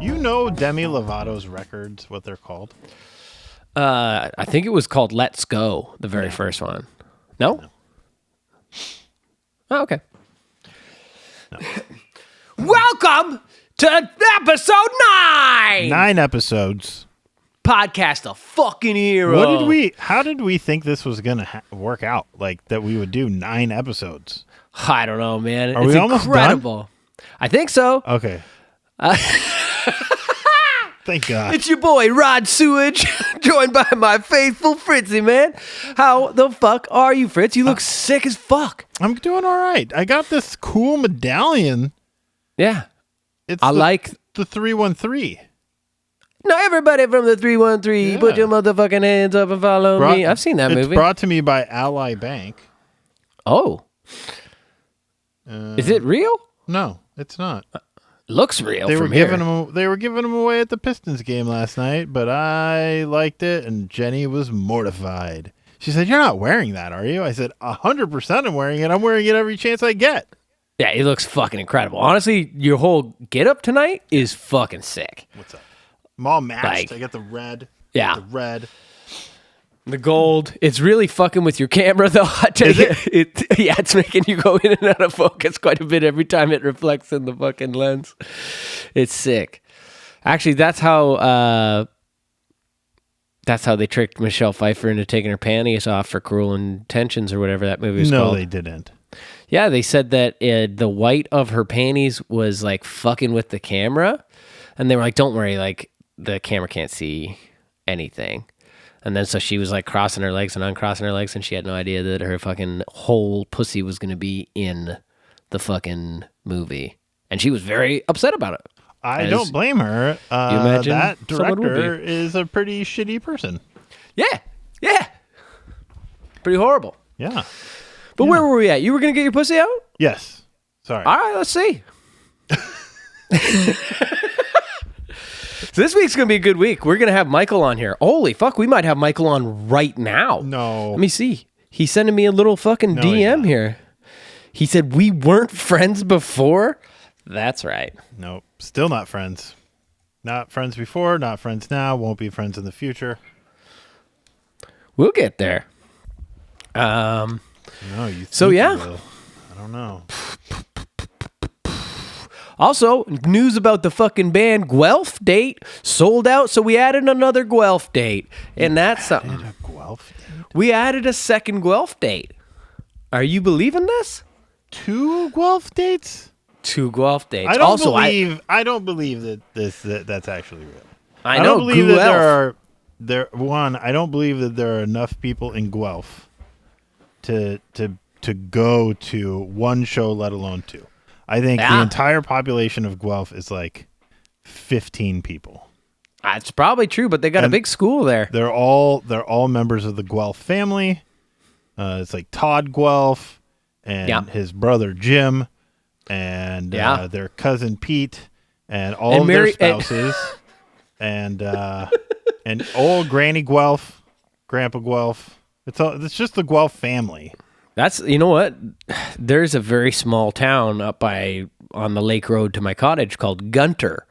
You know Demi Lovato's records, what they're called? I think it was called Let's Go, the very first one. No? Oh, okay. No. Welcome to episode 9! 9 episodes. Podcast a fucking hero. How did we think this was going to work out? Like, that we would do 9 episodes? I don't know, man. Are it's we almost incredible. Done? I think so. Okay. Thank God. It's your boy, Rod Sewage, joined by my faithful Fritzy, man. How the fuck are you, Fritz? You look sick as fuck. I'm doing all right. I got this cool medallion. Yeah. It's like the 313. No, everybody from the 313, put your motherfucking hands up and follow me. I've seen that movie. It's brought to me by Ally Bank. Oh. Is it real? No, it's not. Looks real. They were giving them away at the Pistons game last night, but I liked it, and Jenny was mortified. She said, "You're not wearing that, are you?" I said, 100% I'm wearing it. I'm wearing it every chance I get. Yeah, it looks fucking incredible. Honestly, your whole get-up tonight is fucking sick. What's up? I'm all matched. I got the red. Yeah. The red. The gold. It's really fucking with your camera, though. I tell you, it's making you go in and out of focus quite a bit every time it reflects in the fucking lens. It's sick. Actually, that's how they tricked Michelle Pfeiffer into taking her panties off for Cruel Intentions or whatever that movie was called. No, they didn't. Yeah, they said that the white of her panties was like fucking with the camera, and they were like, "Don't worry, like the camera can't see anything." And then so she was like crossing her legs and uncrossing her legs, and she had no idea that her fucking whole pussy was going to be in the fucking movie. And she was very upset about it. I don't blame her. You imagine that director is a pretty shitty person. Yeah. Yeah. Pretty horrible. Yeah. But where were we at? You were going to get your pussy out? Yes. Sorry. All right, let's see. So this week's going to be a good week. We're going to have Michael on here. Holy fuck, we might have Michael on right now. No. Let me see. He's sending me a little fucking DM here. He said, we weren't friends before? That's right. Nope. Still not friends. Not friends before, not friends now, won't be friends in the future. We'll get there. No, you think so yeah. you will. I don't know. Also, news about the fucking band Guelph date sold out, so we added another Guelph date. And that's something. A Guelph date? We added a second Guelph date. Are you believing this? 2 Guelph dates? 2 Guelph dates. I don't believe that that's actually real. I don't believe Guelph. that I don't believe that there are enough people in Guelph to go to one show, let alone 2. I think the entire population of Guelph is like 15 people. That's probably true, but they got a big school there. They're all members of the Guelph family. It's like Todd Guelph and his brother Jim and their cousin Pete and all of their spouses and old Granny Guelph, Grandpa Guelph. It's just the Guelph family. That's, you know what? There's a very small town up on the lake road to my cottage called Gunter,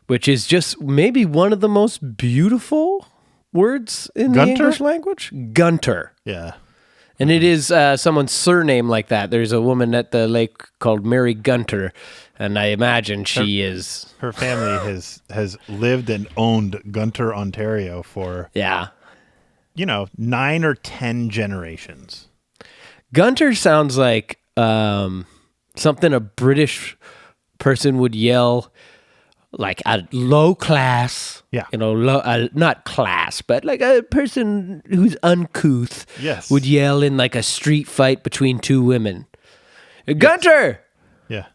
which is just maybe one of the most beautiful words in the English language. Gunter. Yeah. And it is someone's surname like that. There's a woman at the lake called Mary Gunter, and I imagine her family has lived and owned Gunter, Ontario for 9 or 10 generations. Gunter sounds like something a British person would yell, like a low class, not class, but like a person who's uncouth would yell in like a street fight between 2 women. Gunter! Yeah.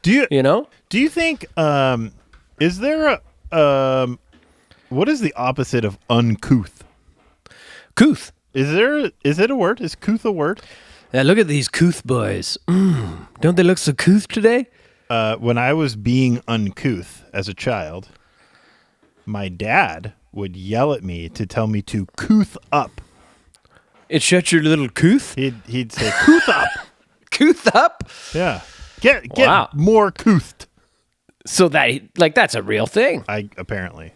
Do you think, is there what is the opposite of uncouth? Couth. Is it a word? Is couth a word? Yeah, look at these couth boys. Don't they look so couth today? When I was being uncouth as a child, my dad would yell at me to tell me to couth up. It shut your little couth? He'd say, couth up. Couth up? Yeah. Get more couthed. So that's a real thing. Apparently.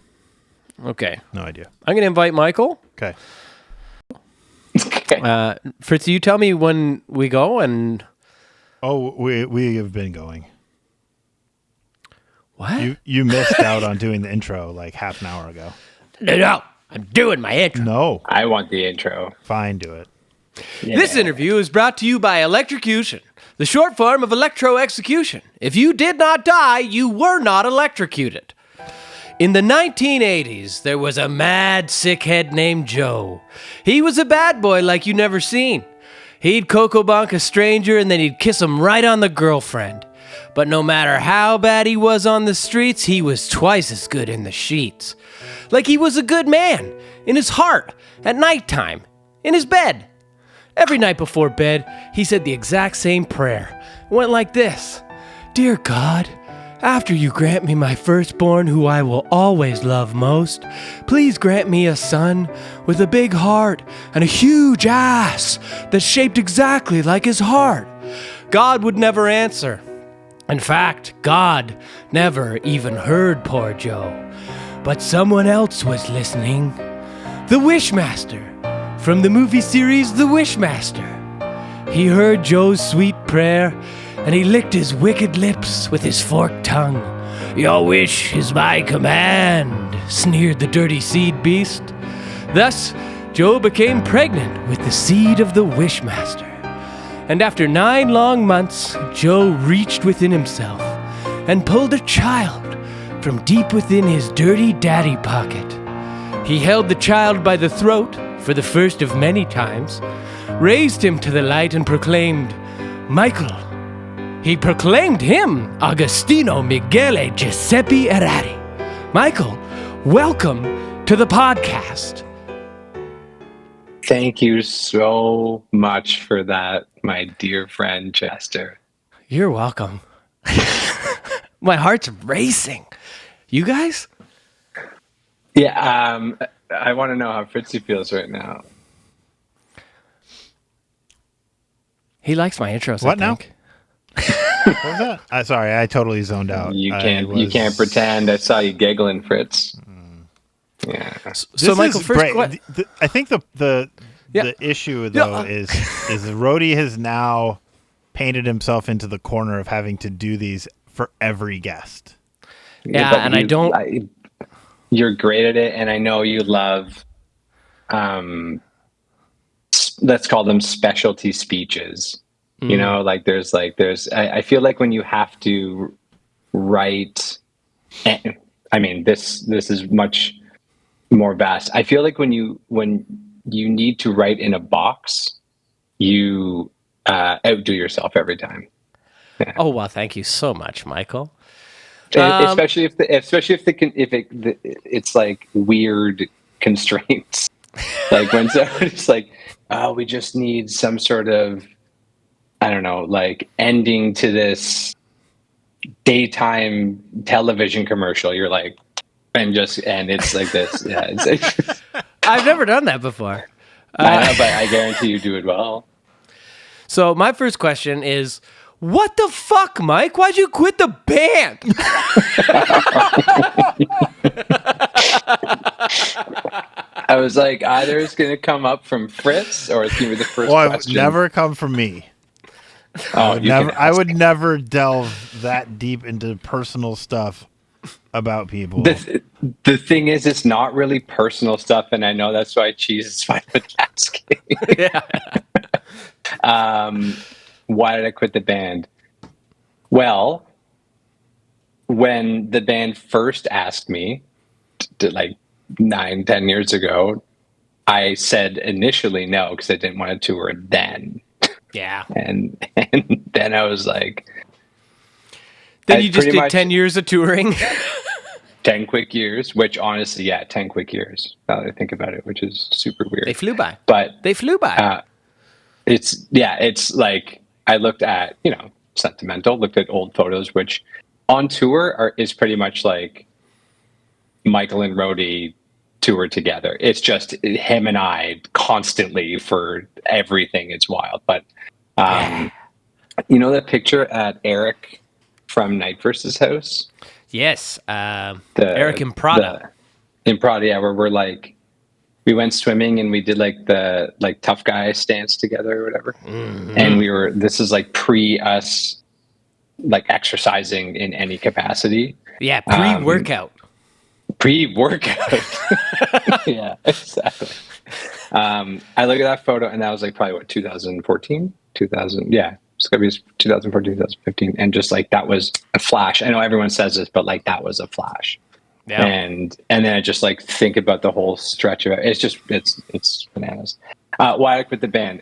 Okay. No idea. I'm going to invite Michael. Okay. Fritz, you tell me when we go and... Oh, we have been going. What? You missed out on doing the intro like half an hour ago. No, I'm doing my intro. No. I want the intro. Fine, do it. Yeah. This interview is brought to you by electrocution, the short form of electro-execution. If you did not die, you were not electrocuted. In the 1980s, there was a mad sickhead named Joe. He was a bad boy like you never seen. He'd cocoa bonk a stranger and then he'd kiss him right on the girlfriend. But no matter how bad he was on the streets, he was twice as good in the sheets. Like he was a good man, in his heart, at nighttime, in his bed. Every night before bed, he said the exact same prayer. It went like this: Dear God, after you grant me my firstborn, who I will always love most, please grant me a son with a big heart and a huge ass that's shaped exactly like his heart. God would never answer. In fact, God never even heard poor Joe. But someone else was listening. The Wishmaster, from the movie series The Wishmaster. He heard Joe's sweet prayer, and he licked his wicked lips with his forked tongue. Your wish is my command, sneered the dirty seed beast. Thus, Joe became pregnant with the seed of the Wishmaster. And after 9 long months, Joe reached within himself and pulled a child from deep within his dirty daddy pocket. He held the child by the throat for the first of many times, raised him to the light and proclaimed, Michael. He proclaimed him Agostino Michele Giuseppe Ieradi. Michael, welcome to the podcast. Thank you so much for that, my dear friend Chester. You're welcome. My heart's racing. You guys? Yeah, I want to know how Fritzy feels right now. He likes my intros. What I now? think. What was that? Sorry, I totally zoned out. You can't pretend. I saw you giggling, Fritz. Yeah. So Michael, first, I think the issue though is Rhodey has now painted himself into the corner of having to do these for every guest. Yeah, and you're great at it, and I know you love. Let's call them specialty speeches. You know, there's I feel like when you have to write, I mean, this is much more vast. I feel like when you need to write in a box, you outdo yourself every time. Yeah. Oh well, thank you so much, Michael. Especially if it's like weird constraints, like when somebody's like, "Oh, we just need some sort of, I don't know, like ending to this daytime television commercial." You're like, and it's like this. Yeah, it's like, I've never done that before. I know, but I guarantee you do it well. So my first question is, what the fuck, Mike? Why'd you quit the band? I was like, either it's going to come up from Fritz or it's going to be the first question. It would never come from me. I would never delve that deep into personal stuff about people. The thing is, it's not really personal stuff, and I know that's why Cheese is fine with asking. Yeah. Why did I quit the band? Well, when the band first asked me, like 9-10 years ago, I said initially no because I didn't want to tour then. Yeah. And then I was like... Then you just did 10 years of touring? 10 quick years, which honestly, 10 quick years, now that I think about it, which is super weird. They flew by. But they flew by. It's like, I looked at, Sentimental, looked at old photos, which on tour is pretty much like Michael and Rhodey tour together. It's just him and I constantly for everything. It's wild. But, that picture at Eric from Night Versus House? Yes, Eric and Prada. In Prada, yeah, where we're like, we went swimming and we did like the tough guy stance together or whatever. Mm-hmm. And this is like pre us like exercising in any capacity. Yeah, pre-workout. Pre-workout. Yeah, exactly. I look at that photo and that was like probably 2014? 2000, yeah. It's gonna be 2014, 2015. And just like that was a flash. I know everyone says this, but like that was a flash. Yeah. And then I just like think about the whole stretch of it. It's just it's bananas. Why I quit the band.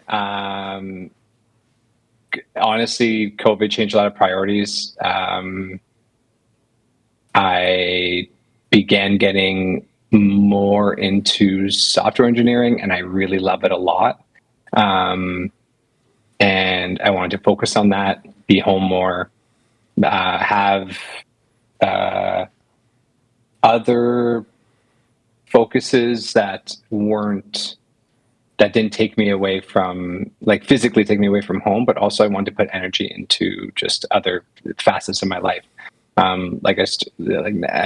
Honestly, COVID changed a lot of priorities. I began getting more into software engineering, and I really love it a lot. And I wanted to focus on that, be home more, have other focuses that didn't take me away from, like physically take me away from home, but also I wanted to put energy into just other facets of my life. Like I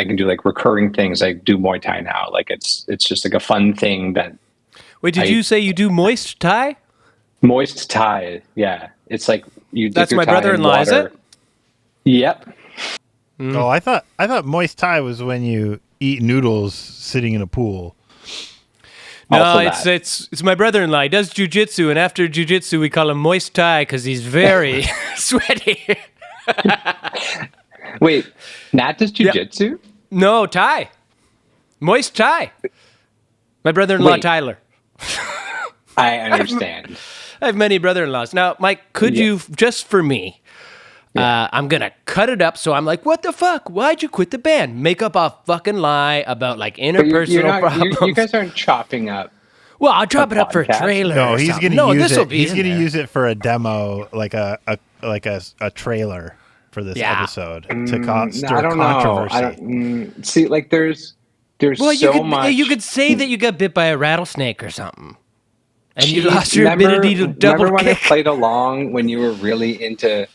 can do like recurring things. I do Muay Thai now. Like it's just like a fun thing that. Wait, did you say you do Moist Thai? Moist Thai, yeah. It's like you. That's my brother-in-law, is it? Yep. Mm. Oh, I thought Moist Thai was when you eat noodles sitting in a pool. No, it's my brother-in-law. He does jujitsu, and after jujitsu, we call him Moist Thai because he's very sweaty. Wait, Nat does jujitsu? Yep. No, Thai. Moist Thai. My brother-in-law, Tyler. I understand. I have many brother-in-laws. Now, Mike, could you, just for me, I'm going to cut it up. So I'm like, what the fuck? Why'd you quit the band? Make up a fucking lie about like interpersonal problems. You guys aren't chopping up. Well, I'll chop it up for a trailer. No, he's going to use it. He's going to use it for a demo, like a trailer for this episode to stir controversy. I don't see. Like there's much. You could say that you got bit by a rattlesnake or something. And you lost your ability to double remember kick. When I played along when you were really into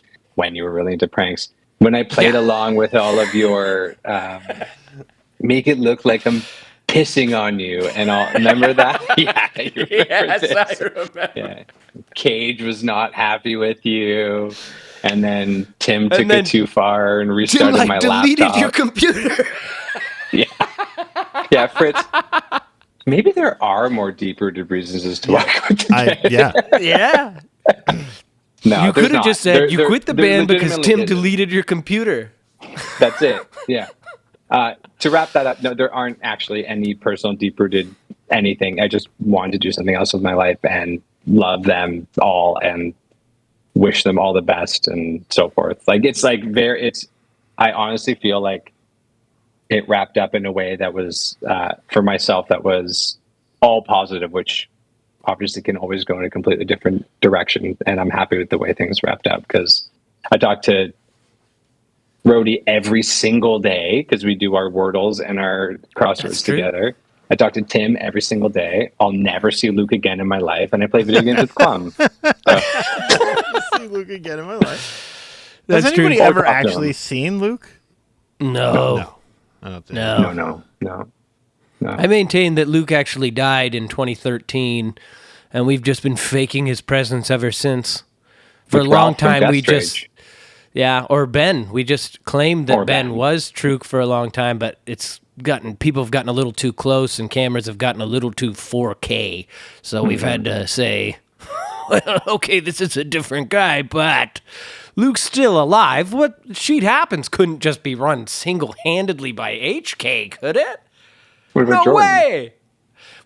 pranks? When I played along with all of your make it look like I'm pissing on you and all. Remember that? Yeah, you remember this. I remember. Yeah. Cage was not happy with you. And then Tim took it too far and restarted my laptop. Deleted your computer. Yeah, Fritz. Maybe there are more deep-rooted reasons as to why I quit the band. Yeah. No, you could have just said you quit the band because Tim deleted your computer. That's it. Yeah. To wrap that up, no, there aren't actually any personal deep-rooted anything. I just wanted to do something else with my life and love them all and wish them all the best and so forth. Like I honestly feel like it wrapped up in a way that was, for myself, that was all positive, which obviously can always go in a completely different direction. And I'm happy with the way things wrapped up because I talk to Rhodey every single day because we do our Wordles and our crosswords together. I talk to Tim every single day. I'll never see Luke again in my life. And I play video games with Clum. See Luke again in my life. Has anybody ever actually seen Luke? No. I don't think No. I maintain that Luke actually died in 2013, and we've just been faking his presence ever since. For a long time, we just... Yeah, or Ben. We just claimed that Ben was Truk for a long time, but people have gotten a little too close, and cameras have gotten a little too 4K. So we've had to say, well, okay, this is a different guy, but... Luke's still alive. What shit happens couldn't just be run single-handedly by HK, could it? What about no Jordan? Way!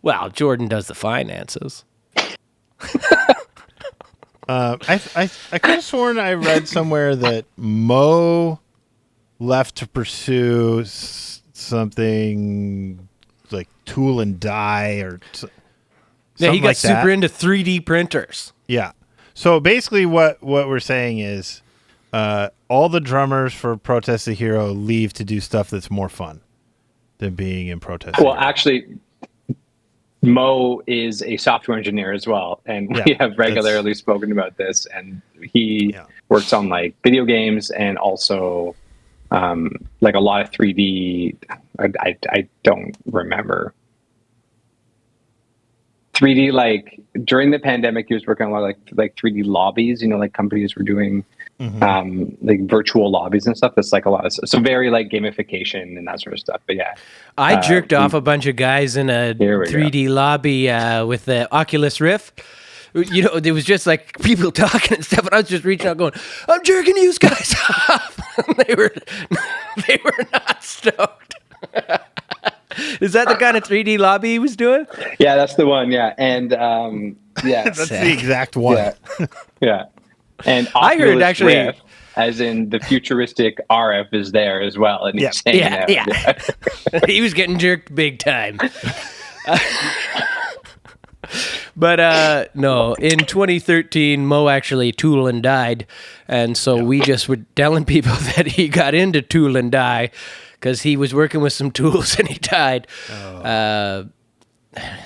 Well, Jordan does the finances. I could have sworn I read somewhere that Mo left to pursue something like tool and die or something he got like that. super into 3D printers. Yeah. So basically what we're saying is all the drummers for Protest the Hero leave to do stuff that's more fun than being in Protest the Hero. Actually, Mo is a software engineer as well, and we have regularly spoken about this, and he works on like video games and also like a lot of 3D. I don't remember 3D. Like during the pandemic, he was working on a lot of like 3D lobbies. Like companies were doing like virtual lobbies and stuff. That's like a lot of so very like gamification and that sort of stuff. But yeah, I jerked off a bunch of guys in a 3D lobby with the Oculus Rift. There was just like people talking and stuff, and I was just reaching out going, I'm jerking you guys off. they were not stoked. Is that the kind of 3D lobby he was doing? Yeah, that's the one. Yeah. And yeah. That's the exact one. Yeah. Yeah. And I heard actually Rift, as in the futuristic RF is there as well. And he's saying yeah. He was getting jerked big time. But no, in 2013, Mo actually tool and died. And so we just were telling people that he got into tool and die because he was working with some tools and he died.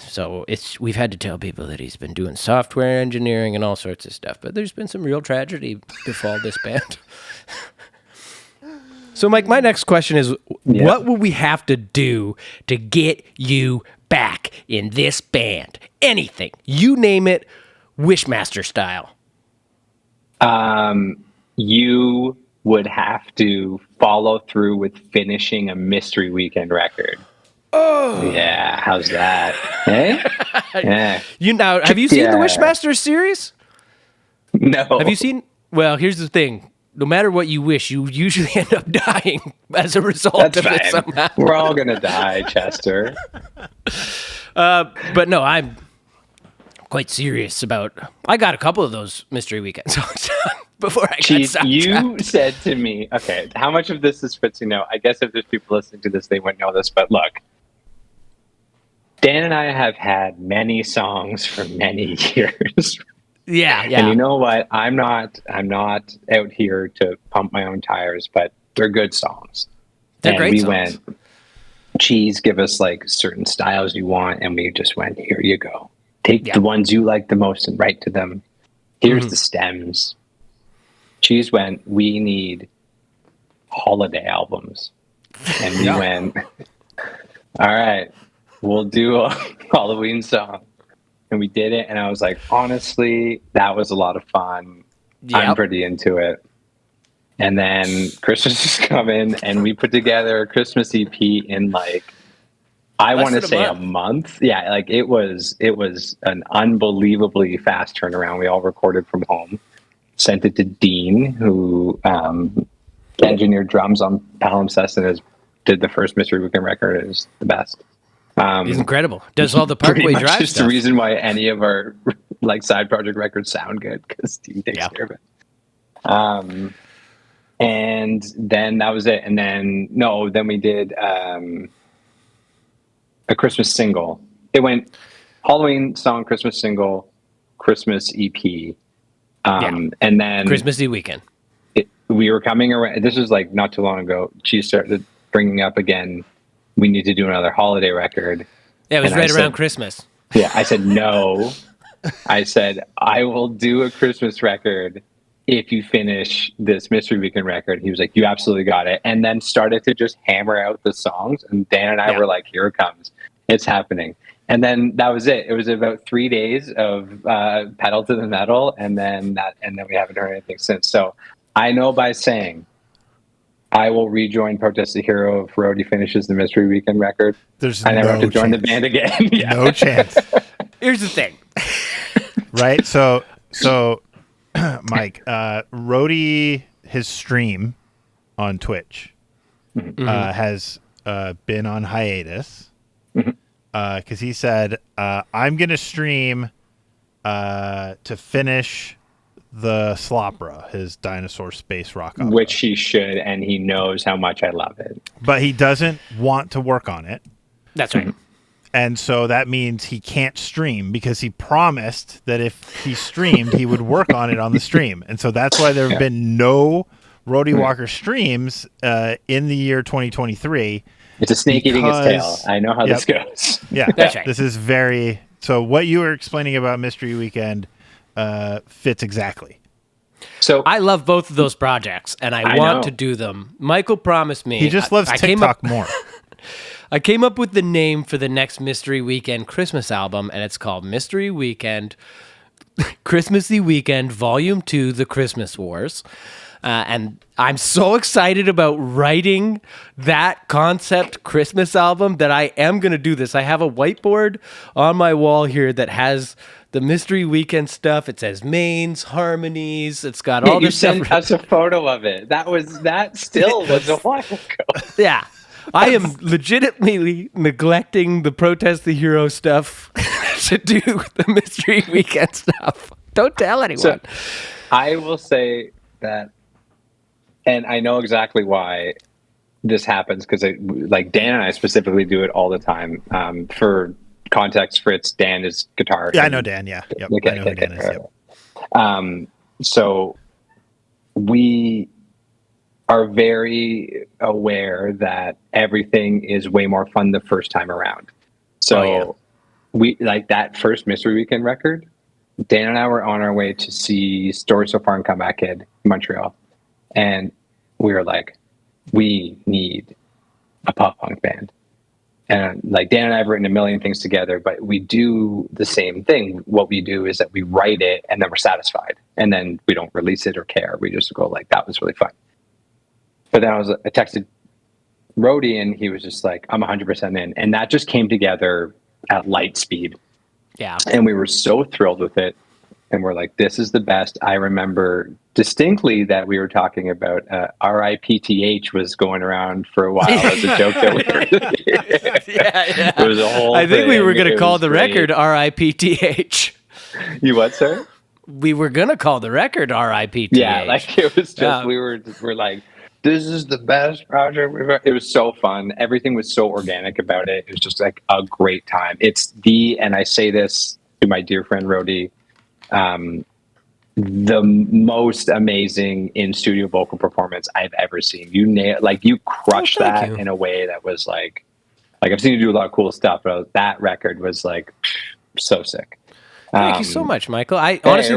So we've had to tell people that he's been doing software engineering and all sorts of stuff. But there's been some real tragedy befall this band. So, Mike, my next question is, what would we have to do to get you back in this band? Anything. You name it, Wishmaster style. You would have to follow through with finishing a Mystery Weekend record. Oh. Yeah, how's that? Hey? Yeah. Have you seen the Wishmaster series? No. Have you seen? Well, here's the thing. No matter what you wish, you usually end up dying as a result of it somehow. We're all going to die, Chester. But no, I'm quite serious about... I got a couple of those Mystery Weekend songs before I got sidetracked. You said to me... Okay, how much of this is Fritz? I guess if there's people listening to this, they wouldn't know this, but look. Dan and I have had many songs for many years. Yeah. And you know what? I'm not out here to pump my own tires, but they're good songs. They're great songs. We went, geez, give us like certain styles you want, and we just went, here you go. Take the ones you like the most and write to them. Here's the stems. Cheese went, we need holiday albums. And we went, all right, we'll do a Halloween song. And we did it, and I was like, honestly, that was a lot of fun. Yep. I'm pretty into it. And then Christmas is coming, and we put together a Christmas EP in like, I want to say a month. Yeah, like it was an unbelievably fast turnaround. We all recorded from home, sent it to Dean, who engineered drums on Palimpsest and did the first Mystery Weekend record. It was the best. He's incredible. Does all the Parkway Drive just stuff. The reason why any of our like side project records sound good because Dean takes care of it. And then that was it. And then we did a Christmas single. It went Halloween song, Christmas single, Christmas EP, and then Christmasy weekend. We were coming around. This was like not too long ago. She started bringing up again. We need to do another holiday record. Yeah, it was right around Christmas. Yeah, I said no. I said, I will do a Christmas record if you finish this Mystery Weekend record. He was like, you absolutely got it. And then started to just hammer out the songs. And Dan and I were like, here it comes. It's happening. And then that was it. It was about 3 days of pedal to the metal. And then we haven't heard anything since. So I know by saying, I will rejoin Protest the Hero if Rody finishes the Mystery Weekend record. I never have to join the band again. No chance. Here's the thing. Right? So Mike, Rody, his stream on Twitch has been on hiatus because he said, I'm going to stream to finish the Slopra, his dinosaur space rock opera. Which he should, and he knows how much I love it. But he doesn't want to work on it. That's right. And so that means he can't stream because he promised that if he streamed, he would work on it on the stream. And so that's why there have been no Rody Walker streams in the year 2023. It's a snake eating its tail. I know how this goes. Yeah, that's right. This is very... So what you were explaining about Mystery Weekend fits exactly. So I love both of those projects, and I want to do them. Michael promised me. He just loves TikTok more. I came up with the name for the next Mystery Weekend Christmas album, and it's called Mystery Weekend, Christmassy Weekend, Volume 2, The Christmas Wars. And I'm so excited about writing that concept Christmas album that I am going to do this. I have a whiteboard on my wall here that has the Mystery Weekend stuff. It says mains, harmonies. It's got all this stuff. You sent us a photo of it. That still was a while ago. Yeah. I am legitimately neglecting the Protest the Hero stuff to do the Mystery Weekend stuff. Don't tell anyone. So, I will say that, and I know exactly why this happens, because like Dan and I specifically do it all the time. For context, Fritz, Dan is guitar. Yeah, I know Dan. Yeah, yep. I know who Dan is. Yep. So we are very aware that everything is way more fun the first time around. So we like that first Mystery Weekend record. Dan and I were on our way to see Story So Far and Comeback Kid in Montreal. And we were like, we need a pop punk band. And like Dan and I have written a million things together, but we do the same thing. What we do is that we write it and then we're satisfied. And then we don't release it or care. We just go like, that was really fun. But then I texted Rhodey and he was just like, I'm 100% in. And that just came together at light speed. Yeah. And we were so thrilled with it. And we're like, this is the best. I remember distinctly that we were talking about RIPTH was going around for a while as a joke that we were yeah. It was a whole I think thing. we were going to It call was the great. record RIPTH. You what, sir? We were going to call the record RIPTH. Yeah, like it was just, we're like, this is the best project we've ever. It was so fun. Everything was so organic about it. It was just like a great time. And I say this to my dear friend Rhodey, the most amazing in studio vocal performance I've ever seen. You crushed that in a way that was like I've seen you do a lot of cool stuff, but that record was like so sick. Thank you so much, Michael. Honestly,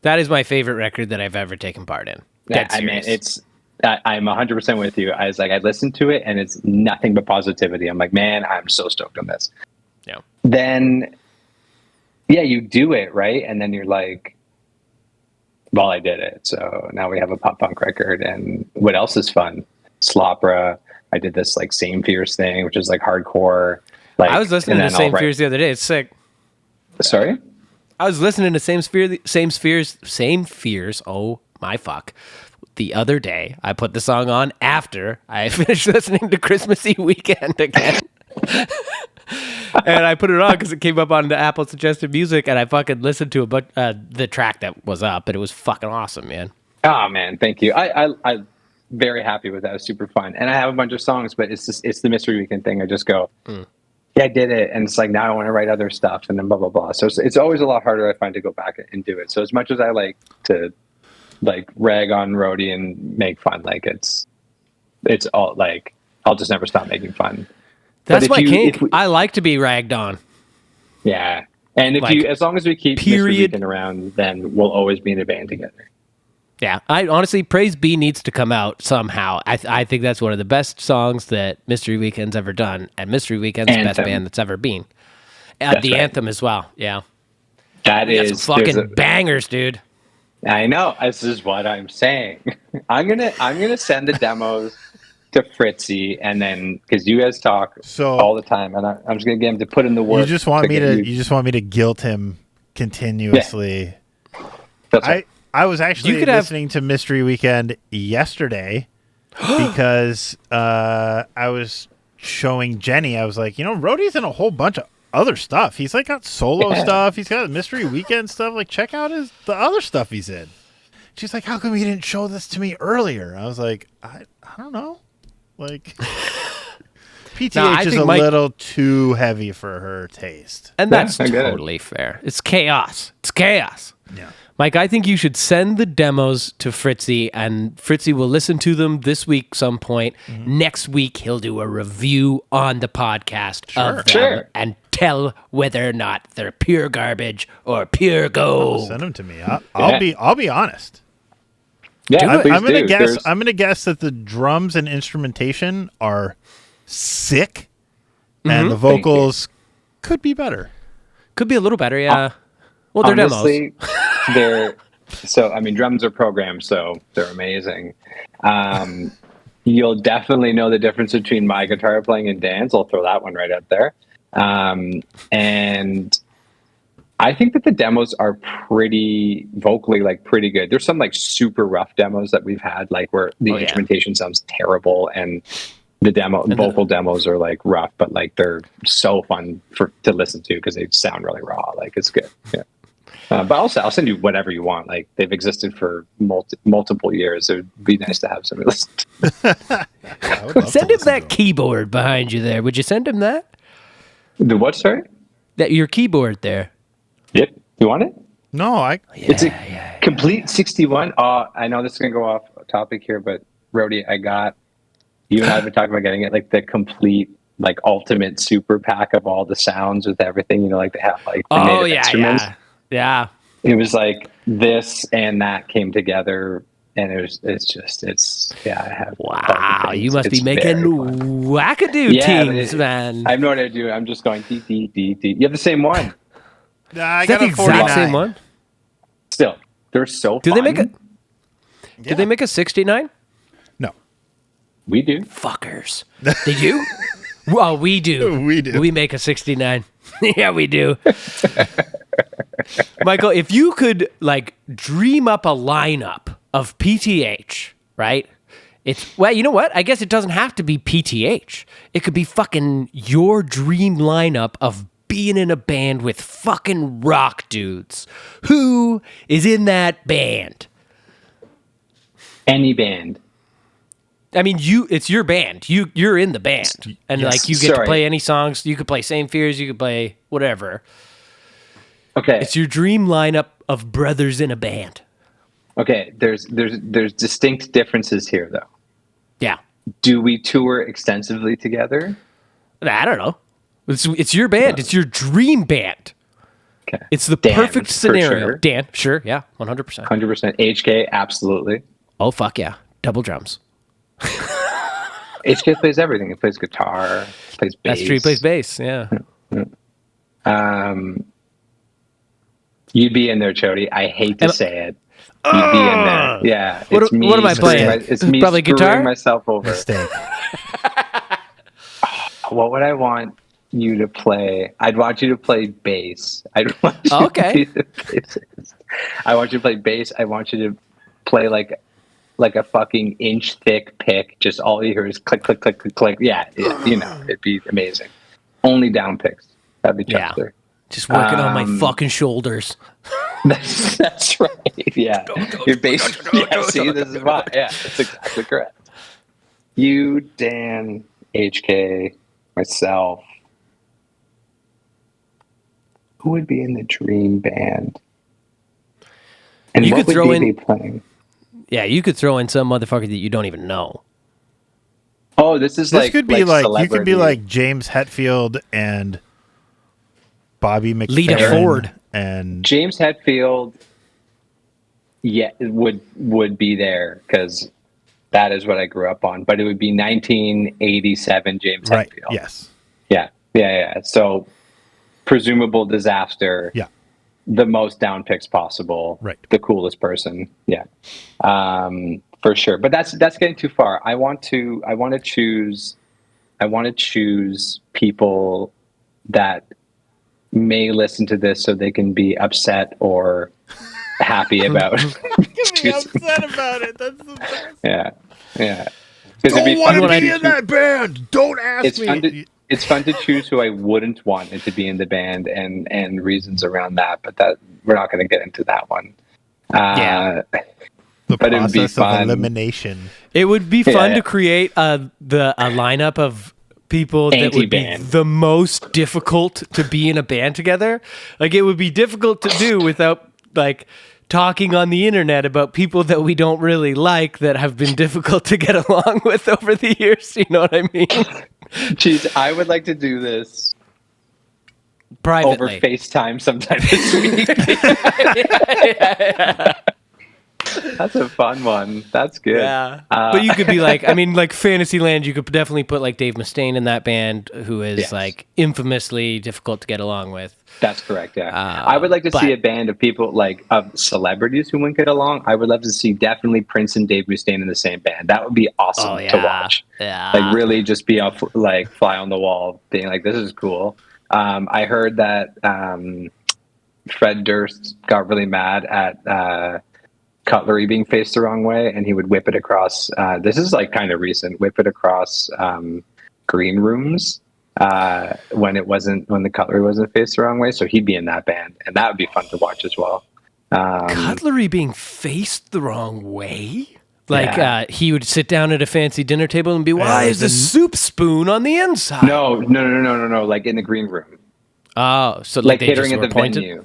that is my favorite record that I've ever taken part in. Yeah, I mean, I'm 100% with you. I was like, I listened to it and it's nothing but positivity. I'm like, man, I'm so stoked on this. Yeah. Then, yeah, you do it, right? And then you're like, well, I did it. So now we have a pop punk record. And what else is fun? Slopra. I did this like Same Fears thing, which is like hardcore. Like, I was listening to Same Fears the other day. It's sick. Sorry? I was listening to Same Fears. Oh my fuck. The other day, I put the song on after I finished listening to Christmassy Weekend again. And I put it on because it came up on the Apple Suggested Music, and I fucking listened to the track that was up, and it was fucking awesome, man. Oh, man, thank you. I'm very happy with that. It was super fun. And I have a bunch of songs, but it's the Mystery Weekend thing. I just go, yeah, I did it. And it's like, now I want to write other stuff, and then blah, blah, blah. So it's always a lot harder, I find, to go back and do it. So as much as I like to like rag on Rhodey and make fun, like it's all like I'll just never stop making fun. That's my kink. I like to be ragged on. Yeah, and as long as we keep Mystery Weekend around, then we'll always be in a band together. Yeah, I honestly, Praise Be needs to come out somehow. I think that's one of the best songs that Mystery Weekend's ever done, and Mystery Weekend's the best band that's ever been. The right. Anthem as well. Yeah, that is some fucking bangers, dude. I know. This is what I'm saying. I'm gonna send the demos to Fritzy, and then because you guys talk all the time, and I'm just gonna get him to put in the work. You just want me to guilt him continuously. Yeah. That's right. I was actually listening to Mystery Weekend yesterday because I was showing Jenny. I was like, Rhodey's in a whole bunch of other stuff. He's like got solo stuff. He's got Mystery Weekend stuff. Like, check out the other stuff he's in. She's like, how come you didn't show this to me earlier? I was like, I don't know. Like, PTH is a little too heavy for her taste. And that's totally fair. It's chaos. Yeah. Mike, I think you should send the demos to Fritzy, and Fritzy will listen to them this week some point. Next week, he'll do a review on the podcast of them and tell whether or not they're pure garbage or pure gold. Send them to me. I'll be honest. Yeah, I'm gonna guess. I'm gonna guess that the drums and instrumentation are sick, and the vocals could be better. Could be a little better, yeah. Well, they're honestly, drums are programmed, so they're amazing. You'll definitely know the difference between my guitar playing and Dan's. I'll throw that one right out there. And I think that the demos are pretty vocally, like, pretty good. There's some like super rough demos that we've had, like where the instrumentation sounds terrible, and the vocal demos are like rough, but like they're so fun to listen to because they sound really raw. Like, it's good. Yeah. But also, I'll send you whatever you want. Like, they've existed for multiple years. It would be nice to have somebody listen to. Send him that keyboard behind you there. Would you send him that? The what, sorry? Your keyboard there. Yep. You want it? No, it's a complete 61. I know this is going to go off topic here, but Rody, you and I have been talking about getting it, like the complete, like, ultimate super pack of all the sounds with everything, you know, like they have like the native instruments. Yeah. It was like this and that came together, and I have. Wow, you must be making wackadoo teams, man. I have no idea, dude. I'm just going D, D, D, D. You have the same one. I got the exact same one. Still, they're so Do fun. Do they make a 69? No. We do. Fuckers. They do? Well, we do. We do. We make a 69. Yeah, we do. Michael, if you could, like, dream up a lineup of PTH, right? Well, you know what? I guess it doesn't have to be PTH. It could be fucking your dream lineup of being in a band with fucking rock dudes. Who is in that band? Any band. I mean, it's your band. You're in the band. And like, you get to play any songs. You could play Same Fears, you could play whatever. Okay. It's your dream lineup of brothers in a band. Okay, there's distinct differences here, though. Yeah. Do we tour extensively together? I don't know. It's your band. It's your dream band. Okay. It's the perfect scenario. Sure. Dan, sure, yeah, 100%. 100%. HK, absolutely. Oh, fuck yeah. Double drums. HK plays everything. He plays guitar, plays bass. That's true, he plays bass, yeah. You'd be in there, Chody. I hate to say it. You'd be in there. Yeah. What am I playing? It's me probably screwing guitar? myself over. Mistake. What would I want you to play? I'd want you to play bass. I'd want you to be the bassist. I want you to play bass. I want you to play like a fucking inch thick pick. Just all you hear is click, click, click, click, click. Yeah, you know, it'd be amazing. Only down picks. That'd be Chester. Just working on my fucking shoulders. That's right. Yeah. Your bass. Yeah, see, this is why. Yeah, that's exactly correct. You, Dan, HK, myself. Who would be in the dream band? And you what could throw would in be playing? Yeah, you could throw in some motherfucker that you don't even know. Oh, this could be like you could be like James Hetfield and Bobby McFerrin. Lita Ford and James Hetfield. Yeah, would be there because that is what I grew up on. But it would be 1987 James Hetfield. Yes. Yeah. So presumable disaster. Yeah. The most down picks possible. Right. The coolest person. Yeah. For sure. But that's getting too far. I want to choose people that may listen to this so they can be upset or happy about be upset about it. That's the best. Yeah. Don't want to be in that band. Don't ask me. It's fun to choose who I wouldn't want it to be in the band and reasons around that, but that we're not going to get into that one. The but it would be fun. Of elimination. It would be fun to create a lineup of people that would be the most difficult to be in a band together. Like, it would be difficult to do without like talking on the internet about people that we don't really like that have been difficult to get along with over the years. You know what I mean? Jeez, I would like to do this Privately. over FaceTime sometime this week. That's a fun one. That's good. Yeah. But you could be like, I mean, like Fantasyland, you could definitely put like Dave Mustaine in that band, who is like infamously difficult to get along with. That's correct. Yeah. I would like to see a band of people, like of celebrities who wouldn't get along. I would love to see definitely Prince and Dave Mustaine in the same band. That would be awesome to watch. Yeah. Like really just be up, like fly on the wall, being like, this is cool. I heard that Fred Durst got really mad at cutlery being faced the wrong way, and he would whip it across. This is like kind of recent. Whip it across green rooms when the cutlery wasn't faced the wrong way. So he'd be in that band, and that would be fun to watch as well. Cutlery being faced the wrong way. Like he would sit down at a fancy dinner table and be, why is the soup spoon on the inside? No. Like in the green room. Oh, so like they catering just at the pointed? venue.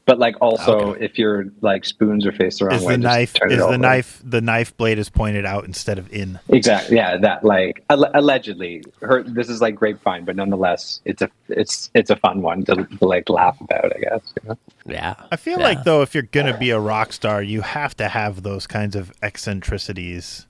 But like also, if your like spoons are faced the wrong way, the knife blade is pointed out instead of in. Exactly. Yeah. That like allegedly, this is like grapevine, but nonetheless, it's a fun one to like laugh about, I guess. You know? Yeah. I feel like though, if you're gonna be a rock star, you have to have those kinds of eccentricities.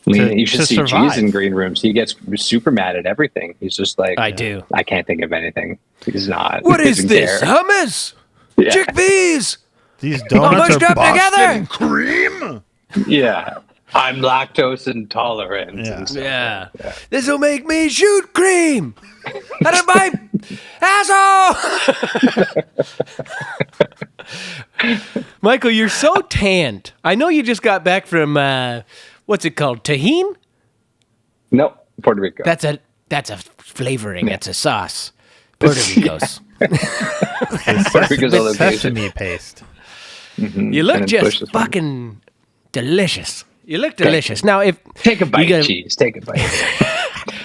You should see Cheese in green rooms. He gets super mad at everything. He's just like, I do. I can't think of anything. He's not. What is this? Hummus? Yeah. Chickpeas? These donuts are together. Boston cream. Yeah. I'm lactose intolerant. Yeah. This will make me shoot cream out of my asshole. Michael, you're so tanned. I know you just got back from what's it called? Tajin? Nope. Puerto Rico. That's a flavoring. That's a sauce. Puerto Rico's. Sesame paste. Mm-hmm. You look just fucking delicious. You look delicious. Now, if take a bite, Cheese. Take a bite.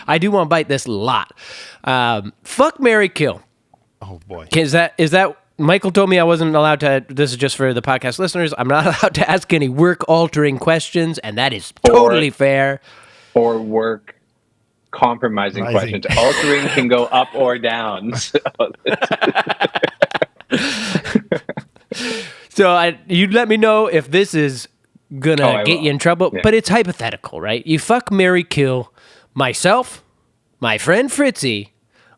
I do want to bite this a lot. Fuck, marry, kill. Oh boy. Is that Michael told me I wasn't allowed to? This is just for the podcast listeners. I'm not allowed to ask any work-altering questions, and that is totally fair. Or work compromising questions. Altering can go up or down. So you let me know if this is gonna get you in trouble, but it's hypothetical, right? You fuck, marry, kill myself, my friend Fritzy,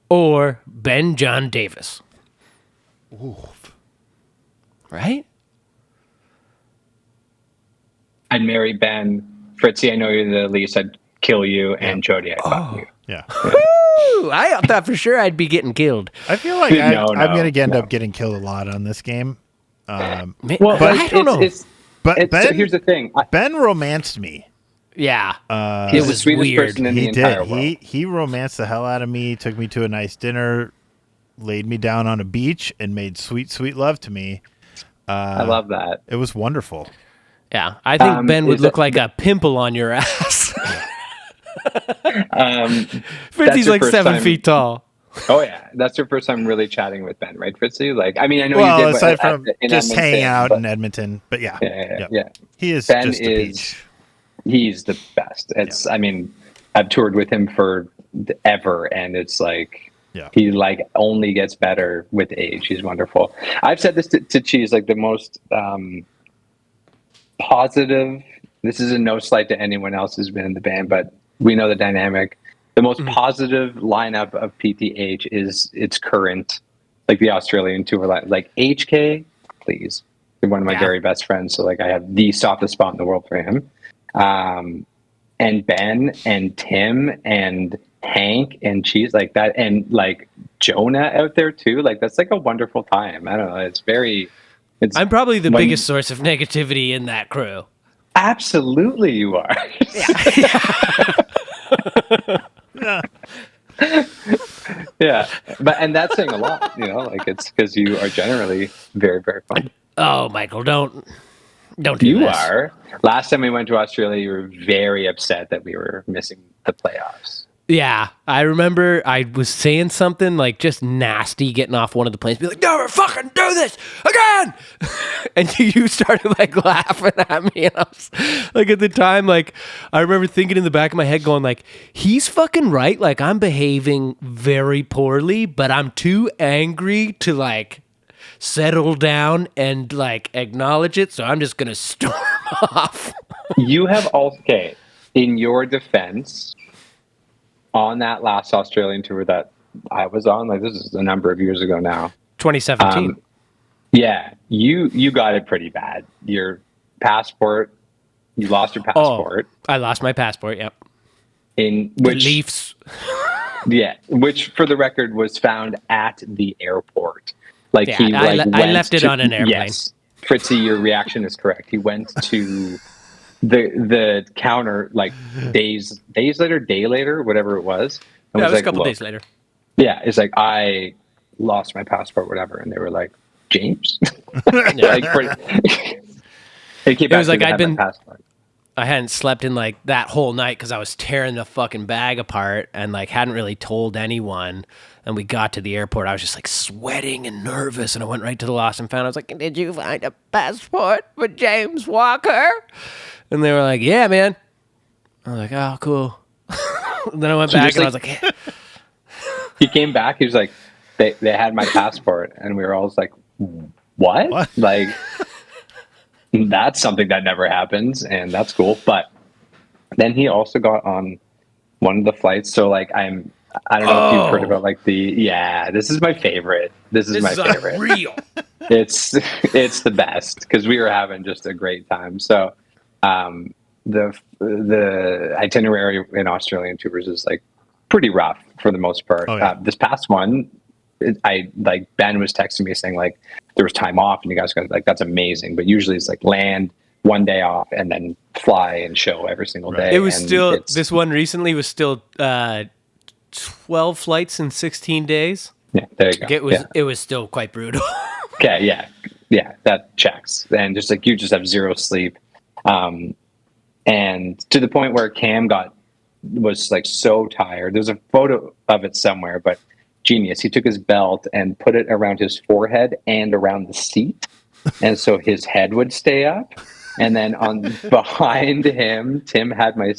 or Ben John Davis. Ooh. Right? I'd marry Ben. Fritzy, I know you're the least. I'd kill you, and Jody, I'd fuck you. Yeah. Woo! I thought for sure I'd be getting killed. I feel like I'm going to end up getting killed a lot on this game. Well, but I don't know. But Ben, so here's the thing. Ben romanced me. Yeah. He's the sweetest weird. person in the entire world. He romanced the hell out of me, took me to a nice dinner, laid me down on a beach, and made sweet, sweet love to me. I love that. It was wonderful. Yeah. I think Ben would look like a pimple on your ass. Fritzy's like 7 feet tall. Oh yeah, that's your first time really chatting with Ben, right, Fritzy? Like, I mean, I know you did. Aside from just hanging out in Edmonton, but yeah. He is Ben just a peach. He's the best. It's. I mean, I've toured with him for ever, and it's like he like only gets better with age. He's wonderful. I've said this to Cheese, like the most positive. This is a no slight to anyone else who's been in the band, but we know the dynamic. The most positive lineup of PTH is its current, like the Australian tour line. Like HK, please. You're one of my very best friends, so like I have the softest spot in the world for him. And Ben and Tim and Hank and Cheese, like that, and like Jonah out there too. Like that's like a wonderful time. I don't know. I'm probably the biggest source of negativity in that crew. Absolutely, you are. Yeah, and that's saying a lot, you know. Like it's because you are generally very, very fun. Oh, Michael, don't do you this. Are. Last time we went to Australia, you were very upset that we were missing the playoffs. Yeah, I remember I was saying something like just nasty getting off one of the planes, be like, never fucking do this again. And you started like laughing at me. And I was like, at the time, like, I remember thinking in the back of my head going like, he's fucking right. Like, I'm behaving very poorly, but I'm too angry to like settle down and like acknowledge it. So I'm just going to storm off. You have also, okay, in your defense, on that last Australian tour that I was on, like this is a number of years ago now. 2017. Yeah, you got it pretty bad. Your passport, you lost your passport. Oh, I lost my passport. Yep. In The which Leafs. Yeah, which for the record was found at the airport. Like Yeah, he like I left it on an airplane. Yes, Fritzy, your reaction is correct. He went to the counter like day later, whatever it was. And Yeah, it was like, a couple "Look." days later. Yeah, it's like I lost my passport, whatever, and they were like, James. Yeah. It was like I hadn't slept in like that whole night because I was tearing the fucking bag apart and like hadn't really told anyone. And we got to the airport. I was just like sweating and nervous. And I went right to the lost and found. I was like, did you find a passport for James Walker? And they were like, yeah, man. I was like, oh, cool. And then I went back and I was like, yeah. He came back. He was like, they had my passport. And we were all just like, what? Like, that's something that never happens. And that's cool. But then he also got on one of the flights. So like, I don't know if you've heard about like this is my favorite. This is my favorite. Real. It's the best because we were having just a great time. So the itinerary in Australian tours is like pretty rough for the most part. Oh, yeah. This past one, Ben was texting me saying like there was time off and you guys got like that's amazing. But usually it's like land, one day off, and then fly and show every single day. It was still this one recently was still 12 flights in 16 days. Yeah, there you go. It was still quite brutal. Okay, yeah, that checks. And just like you just have zero sleep, and to the point where Cam was like so tired. There's a photo of it somewhere, but genius. He took his belt and put it around his forehead and around the seat, and so his head would stay up. And then behind him, Tim had my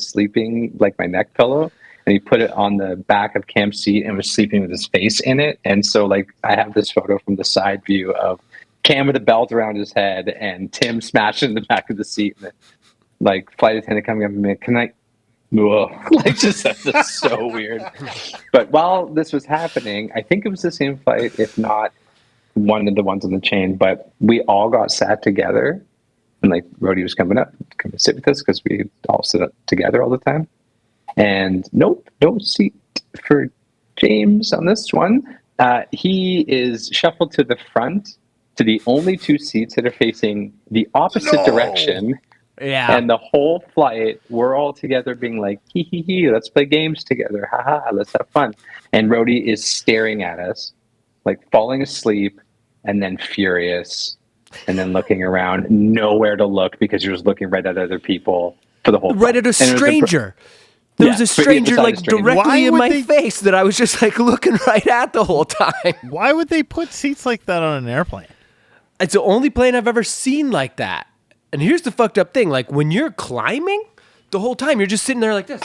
neck pillow. And he put it on the back of Cam's seat and was sleeping with his face in it. And so, like, I have this photo from the side view of Cam with a belt around his head and Tim smashed in the back of the seat. And like, flight attendant coming up and me, can I? Whoa. Like, just that's so weird. But while this was happening, I think it was the same flight, if not one of the ones on the chain. But we all got sat together, and like, Rhodey was coming up, come to sit with us because we all sit up together all the time. And nope, no seat for James on this one. He is shuffled to the front to the only two seats that are facing the opposite direction. Yeah. And the whole flight, we're all together being like, hee, let's play games together. Ha, let's have fun. And Rhodey is staring at us, like falling asleep and then furious and then looking around, nowhere to look because you're just looking right at other people for the whole flight. Right at a stranger. There was a stranger like directly in my face that I was just like looking right at the whole time. Why would they put seats like that on an airplane? It's the only plane I've ever seen like that. And here's the fucked up thing. Like when you're climbing, the whole time you're just sitting there like this.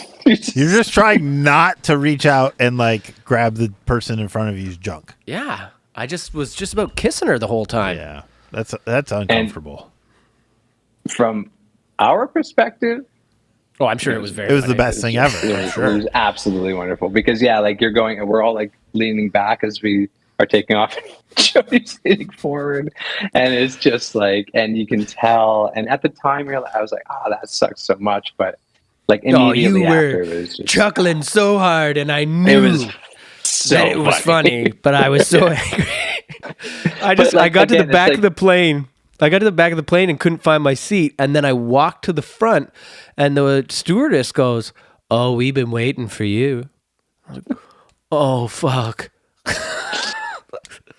You're just trying not to reach out and like grab the person in front of you's junk. Yeah. I was just about kissing her the whole time. Yeah. That's uncomfortable. And from our perspective, oh, I'm sure it was It was the best thing ever. It was absolutely wonderful because like we're all like leaning back as we are taking off. Jody's leaning forward, and it's just like, and you can tell. And at the time, I was like, that sucks so much. But like immediately after, it was just chuckling so hard, and I knew it was that it was funny, but I was so angry. I got to the back of the plane. I got to the back of the plane and couldn't find my seat. And then I walked to the front and the stewardess goes, "Oh, we've been waiting for you." I was like, oh, fuck.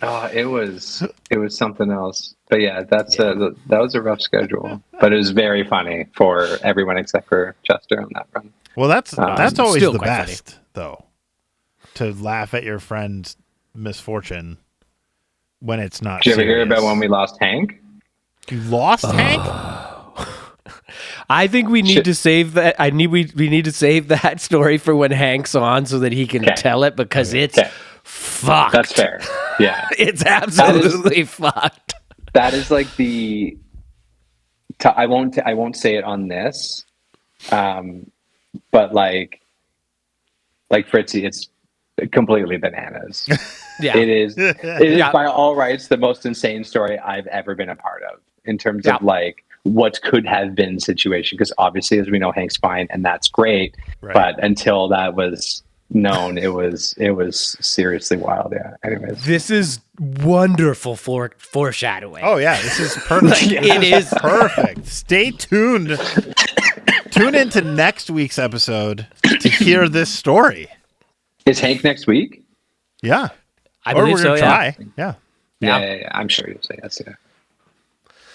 It was something else. But yeah, that was a rough schedule. But it was very funny for everyone except for Chester on that front. Well, that's always still the quite best, though, to laugh at your friend's misfortune when it's not. Did you ever serious. hear about when we lost Hank? You lost Hank? I think we need to save that. We need to save that story for when Hank's on so that he can tell it, because it's fucked. That's fair. Yeah. It's absolutely fucked. That is like I won't say it on this. But like Fritzy, it's completely bananas. Yeah. It is by all rights the most insane story I've ever been a part of in terms of like what could have been situation. Because obviously, as we know, Hank's fine, and that's great. Right. But until that was known, it was seriously wild. Yeah. Anyways, this is wonderful foreshadowing. Oh yeah, this is perfect. It is perfect. Stay tuned. Tune into next week's episode to hear this story. Is Hank next week? Yeah. I believe we're gonna so, try. Yeah. I'm sure you'll say yes. Yeah.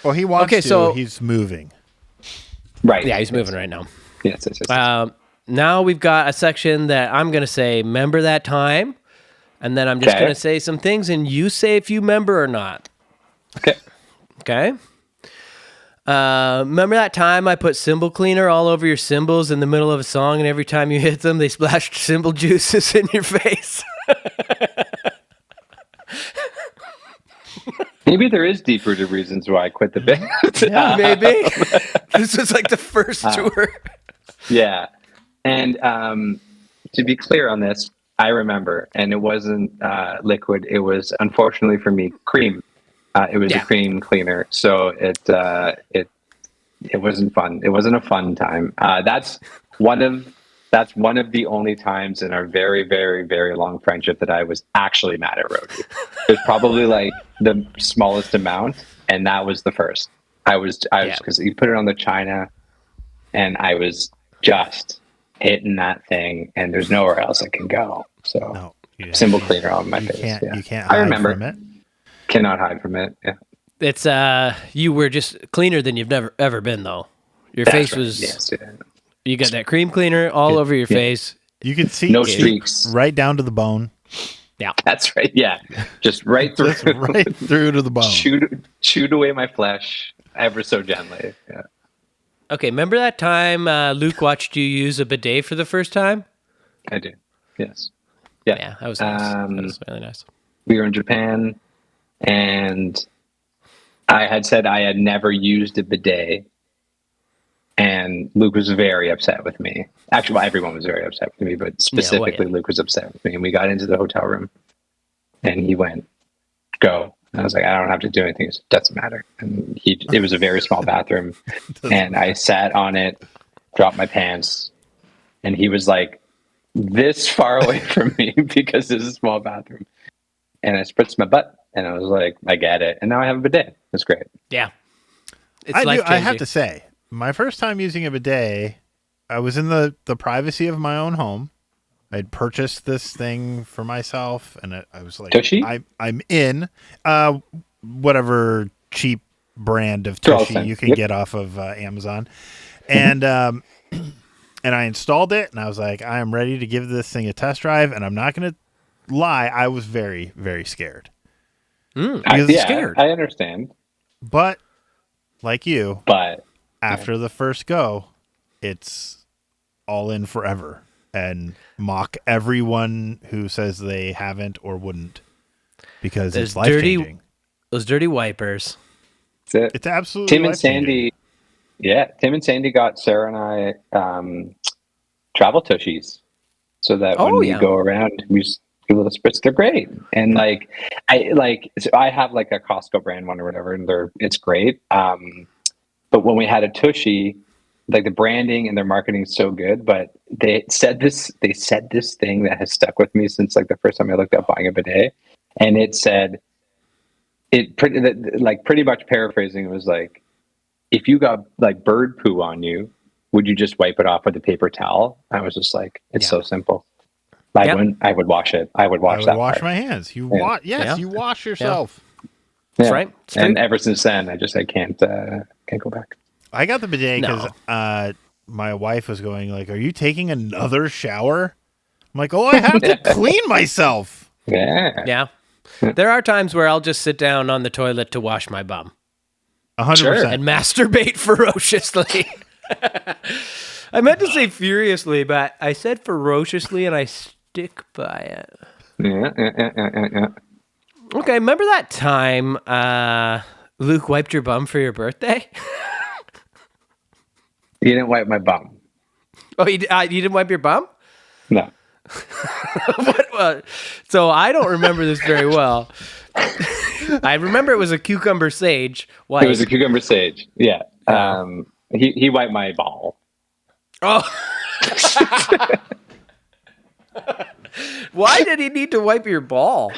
Well, he wants to. So he's moving. Right. Yeah, he's moving right now. Yes. Now we've got a section that I'm going to say, remember that time? And then I'm just going to say some things, and you say if you remember or not. Okay? Remember that time I put cymbal cleaner all over your cymbals in the middle of a song, and every time you hit them, they splashed cymbal juices in your face? Maybe there is deep-rooted reasons why I quit the band. Yeah, maybe. This was like the first tour. Yeah. And to be clear on this, I remember, and it wasn't liquid. It was, unfortunately for me, cream. It was a cream cleaner. So it wasn't fun. It wasn't a fun time. That's one of the only times in our very, very, very long friendship that I was actually mad at Rody. There's probably like the smallest amount, and that was the first. I was because you put it on the China, and I was just hitting that thing, and there's nowhere else I can go. So cymbal cleaner on my face. You can't hide from it. Cannot hide from it. Yeah. It's you were just cleaner than you've never ever been, though. Your face was you got that cream cleaner all over your face. You can see no streaks, right down to the bone. Yeah, that's right. Yeah, just right through, right through to the bone. Chewed away my flesh ever so gently. Yeah. Okay, remember that time Luke watched you use a bidet for the first time? I do. Yes. Yeah, that was nice. That was really nice. We were in Japan, and I had said I had never used a bidet, and Luke was very upset with me. Actually, well, everyone was very upset with me, but specifically Luke was upset with me. And we got into the hotel room, and he went, "Go." And I was like, "I don't have to do anything. It doesn't matter." And it was a very small bathroom, and I sat on it, dropped my pants, and he was like this far away from me because it's a small bathroom. And I spritzed my butt, and I was like, "I get it." And now I have a bidet. It's great. Yeah, I have to say, my first time using a bidet, I was in the privacy of my own home. I'd purchased this thing for myself, and I was like, Tushy? I'm in whatever cheap brand of Tushy you can get off of Amazon. And and I installed it, and I was like, I am ready to give this thing a test drive, and I'm not going to lie, I was very, very scared. Scared. I understand. But, like you, after the first go, it's all in forever. And mock everyone who says they haven't or wouldn't, because it's life-changing. Those dirty wipers. It's absolutely Tim and Sandy. Yeah, Tim and Sandy got Sarah and I travel tushies, so that when we go around, we just do a little spritz. They're great, and I have like a Costco brand one or whatever, and it's great. But when we had a tushy, like the branding and their marketing is so good, but they said this thing that has stuck with me since like the first time I looked up buying a bidet, and it said pretty much paraphrasing, it was like, if you got like bird poo on you, would you just wipe it off with a paper towel? I was just like, it's so simple. I would wash it. I would wash my hands. You wash yourself. Yeah. That's right. And ever since then, I can't go back. I got the bidet because my wife was going like, "Are you taking another shower?" I'm like, "Oh, I have to clean myself." Yeah. There are times where I'll just sit down on the toilet to wash my bum. 100%. And masturbate ferociously. I meant to say furiously, but I said ferociously, and I stick by it. Yeah. Okay, remember that time Luke wiped your bum for your birthday? You didn't wipe my bum. Oh, you didn't wipe your bum? No. So I don't remember this very well. I remember it was a cucumber sage wipe. It was a cucumber sage. Yeah. He wiped my ball. Oh. Why did he need to wipe your ball?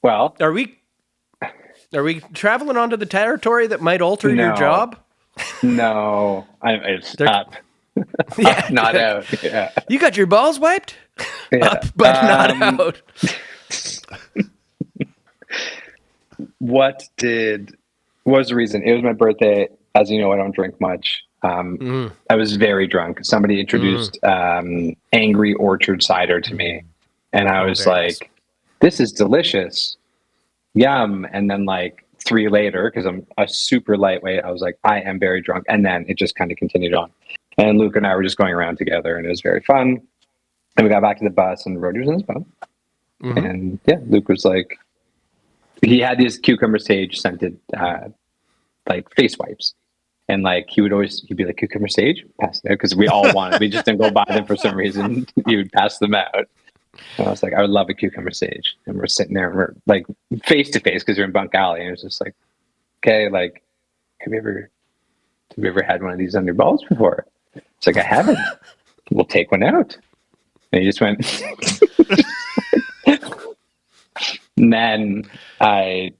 Well, Are we traveling onto the territory that might alter your job? No. It's up. Up, not out. Yeah. You got your balls wiped? Yeah. Up, but not out. What was the reason? It was my birthday. As you know, I don't drink much. I was very drunk. Somebody introduced Angry Orchard cider to me, and I was like, "This is delicious, yum!" And then like 3 later, because I'm a super lightweight, I was like, "I am very drunk," and then it just kind of continued on. And Luke and I were just going around together, and it was very fun. And we got back to the bus, and Rody was in his bus, and yeah, Luke was like, he had these cucumber sage scented like face wipes. And like he'd be like, "Cucumber sage, pass it out," because we all wanted. We just didn't go buy them for some reason. He would pass them out. And I was like, "I would love a cucumber sage." And we're sitting there, and we're like face to face because we're in Bunk Alley, and it was just like, "Okay, like, have you ever had one of these on your balls before?" It's like, "I haven't." "We'll take one out." And he just went. And then I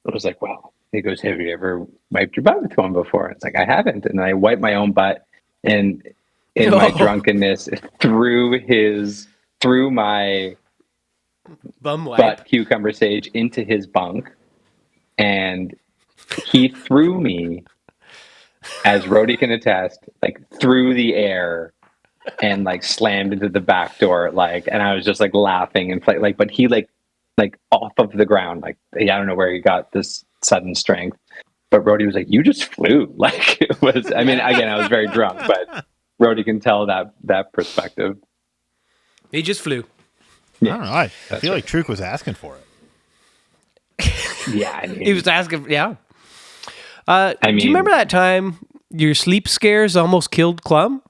was like, "Well." He goes, "Have you ever wiped your butt with one before?" It's like, "I haven't." And I wiped my own butt, and in my drunkenness, threw my bum wipe butt cucumber sage into his bunk, and he threw me, as Rody can attest, like through the air, and like slammed into the back door, like, and I was just like laughing and like, but he like off of the ground, like I don't know where he got this sudden strength, but Rody was like, "You just flew." Like it was, I mean, again, I was very drunk, but Rody can tell that perspective. He just flew. Yeah. I don't know. I feel like Truk was asking for it. Yeah, I mean, he was asking. Yeah. Do you remember that time your sleep scares almost killed Clum?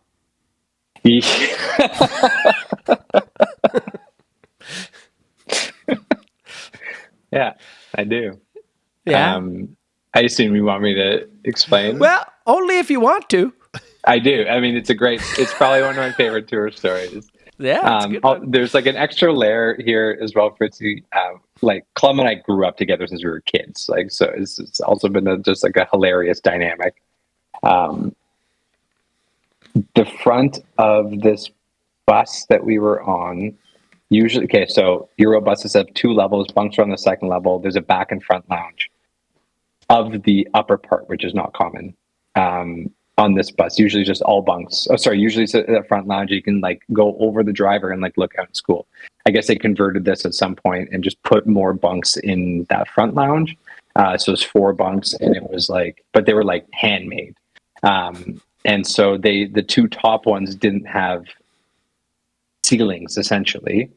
Yeah, I do. Yeah. I assume you want me to explain. Well, only if you want to. I do. I mean, it's probably one of my favorite tour stories. Yeah. It's a good one. There's like an extra layer here as well, Fritzy. Like Clum and I grew up together since we were kids. Like, so it's also been just like a hilarious dynamic. The front of this bus that we were on, usually, okay, so Euro buses have 2 levels, bunks are on the second level. There's a back and front lounge of the upper part, which is not common on this bus. Usually just all bunks. Oh, sorry, usually it's a front lounge. You can like go over the driver and like look out in school. I guess they converted this at some point and just put more bunks in that front lounge. So it's 4 bunks, and it was like, but they were like handmade. And so the 2 top ones didn't have ceilings, essentially.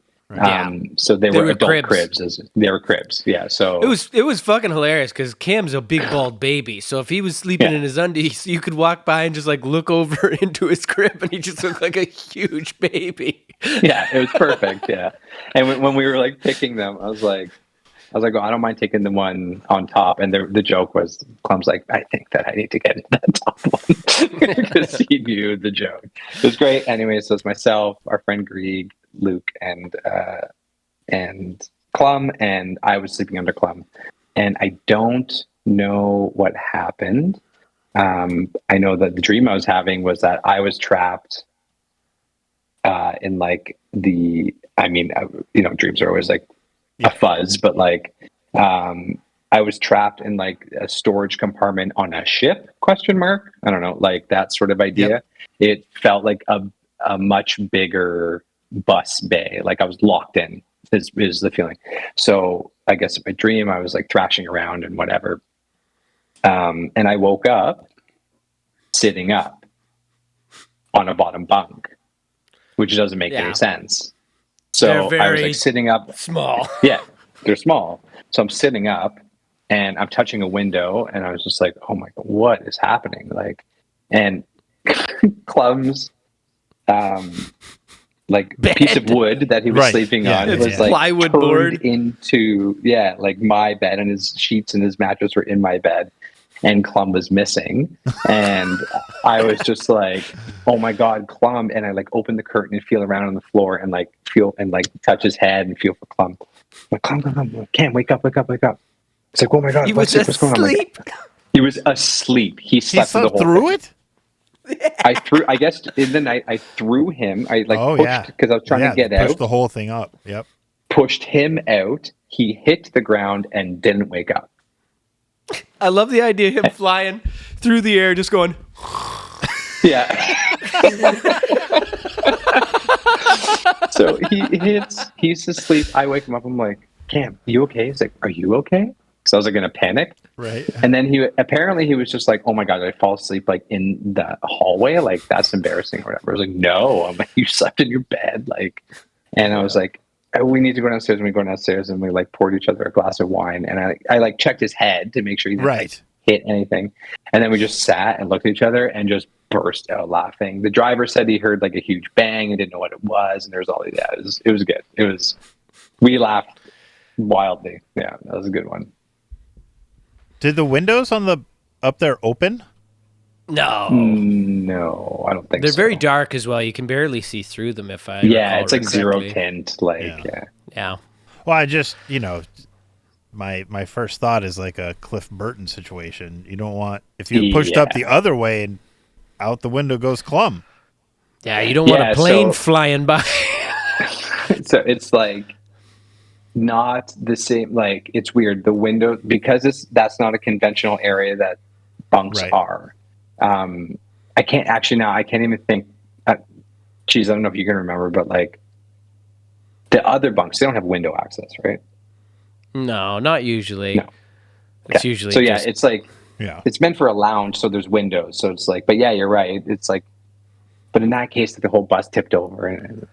So they were adult cribs. They were cribs. Yeah. So it was fucking hilarious because Cam's a big bald baby. So if he was sleeping in his undies, you could walk by and just like look over into his crib, and he just looked like a huge baby. Yeah, it was perfect. Yeah. And when we were like picking them, I was like, oh, I don't mind taking the one on top. And the joke was, Clum's like, "I think that I need to get into that top one," because he knew the joke. It was great. Anyway, so it's myself, our friend Grieg, Luke, and Clum, and I was sleeping under Clum. And I don't know what happened. I know that the dream I was having was that I was trapped in like dreams are always like a fuzz, but like I I was trapped in like a storage compartment on a ship, question mark. I don't know, like that sort of idea. Yep. It felt like a much bigger bus bay. Like I was locked in is the feeling. So I guess in my dream, I was like thrashing around and whatever. And I woke up sitting up on a bottom bunk, which doesn't make any sense. So I was like sitting up. Small. Yeah, they're small. So I'm sitting up and I'm touching a window and I was just like, oh my God, what is happening? Like, and Clum's like bed. piece of wood that he was sleeping on was like plywood turned board into like my bed, and his sheets and his mattress were in my bed, and Clum was missing. And I was just like, oh my God, Clum. And I like open the curtain and feel around on the floor and like feel and like touch his head and feel for Clum. I'm like, Clum, can't wake up. It's like, oh my God, he was asleep. Like, he was asleep. He slept through it. I guess in the night I threw him. I like pushed because I was trying to get out. Pushed the whole thing up. Yep. Pushed him out. He hit the ground and didn't wake up. I love the idea of him flying through the air, just going. Yeah. So he's asleep. I wake him up. I'm like, Cam, you okay? He's like, are you okay? So I was like going to panic. Right. And then he was just like, oh my God, did I fall asleep like in the hallway? Like that's embarrassing or whatever. I was like, no. I'm like, you slept in your bed. Like, and I was like, we need to go downstairs. And we go downstairs and we like poured each other a glass of wine. And I like checked his head to make sure he didn't like, hit anything. And then we just sat and looked at each other and just burst out laughing. The driver said he heard like a huge bang and didn't know what it was. And there was all these, it was good. We laughed wildly. Yeah, that was a good one. Did the windows up there open? No, I don't think they're so. very dark as well. You can barely see through them. If I it's like zero tint. Like yeah. Well, I just my first thought is like a Cliff Burton situation. You don't want if you pushed up the other way and out the window goes Clum. Yeah, you don't want a plane flying by. So it's like. Not the same, like it's weird. The window, because that's not a conventional area that bunks are. I can't even think. Geez, I don't know if you can remember, but like the other bunks, they don't have window access, right? No, not usually. No. It's usually so. Yeah, it's like it's meant for a lounge, so there's windows. So it's like, but yeah, you're right. It's like. But in that case, the whole bus tipped over. And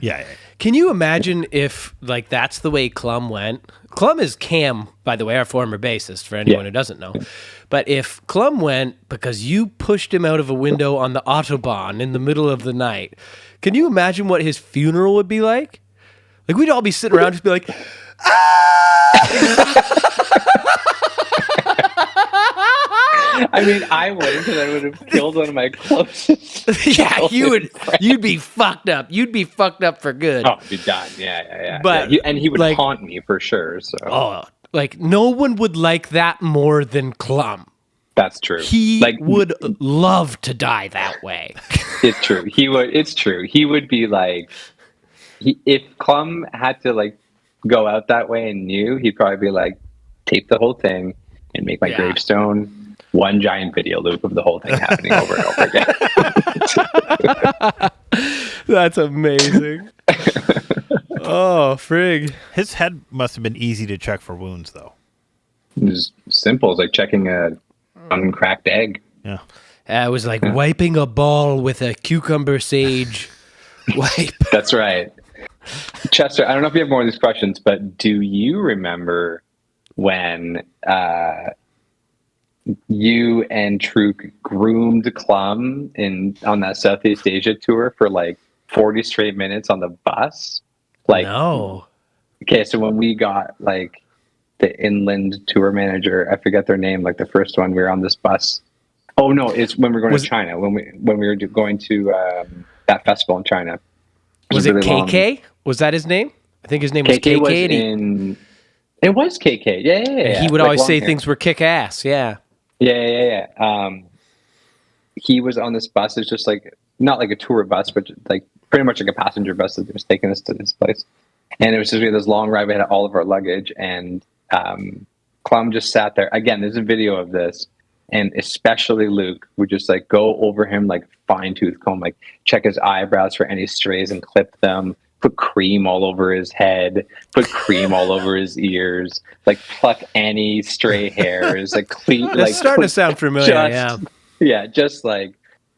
Can you imagine if, like, that's the way Clum went? Clum is Cam, by the way, our former bassist, for anyone who doesn't know. But if Clum went because you pushed him out of a window on the Autobahn in the middle of the night, can you imagine what his funeral would be like? Like, we'd all be sitting around just be like, ah! I mean, I would, because I would have killed one of my closest. Yeah, you'd be fucked up. You'd be fucked up for good. Oh, be done. Yeah. But he would haunt me for sure. So, like no one would like that more than Clum. That's true. He would love to die that way. It's true. He would. It's true. He would be like, if Clum had to like go out that way and knew, he'd probably be like, tape the whole thing and make my gravestone one giant video loop of the whole thing happening over and over again. That's amazing. Oh, frig. His head must have been easy to check for wounds, though. It was simple. It's like checking a uncracked egg. Yeah. It was like wiping a ball with a cucumber sage wipe. That's right. Chester, I don't know if you have more of these questions, but do you remember when you and Truk groomed Clum on that Southeast Asia tour for like 40 straight minutes on the bus? Like, no. Okay, so when we got like the inland tour manager, I forget their name, like the first one, we were on this bus. Oh no, it's when we were going to China, when we were going to that festival in China. Was it KK? Long. Was that his name? I think his name was KK. It was KK. Yeah. He would always say things were kick ass. Yeah. Yeah. He was on this bus. It's just like, not like a tour bus, but like pretty much like a passenger bus that was taking us to this place. And it was just this long ride. We had all of our luggage, and Clum Clem just sat there. Again, there's a video of this, and especially Luke would just like go over him like fine tooth comb, like check his eyebrows for any strays and clip them. Put cream all over his head. Put cream all over his ears. Like pluck any stray hairs. Like clean. That's like starting to sound familiar. Yeah, just like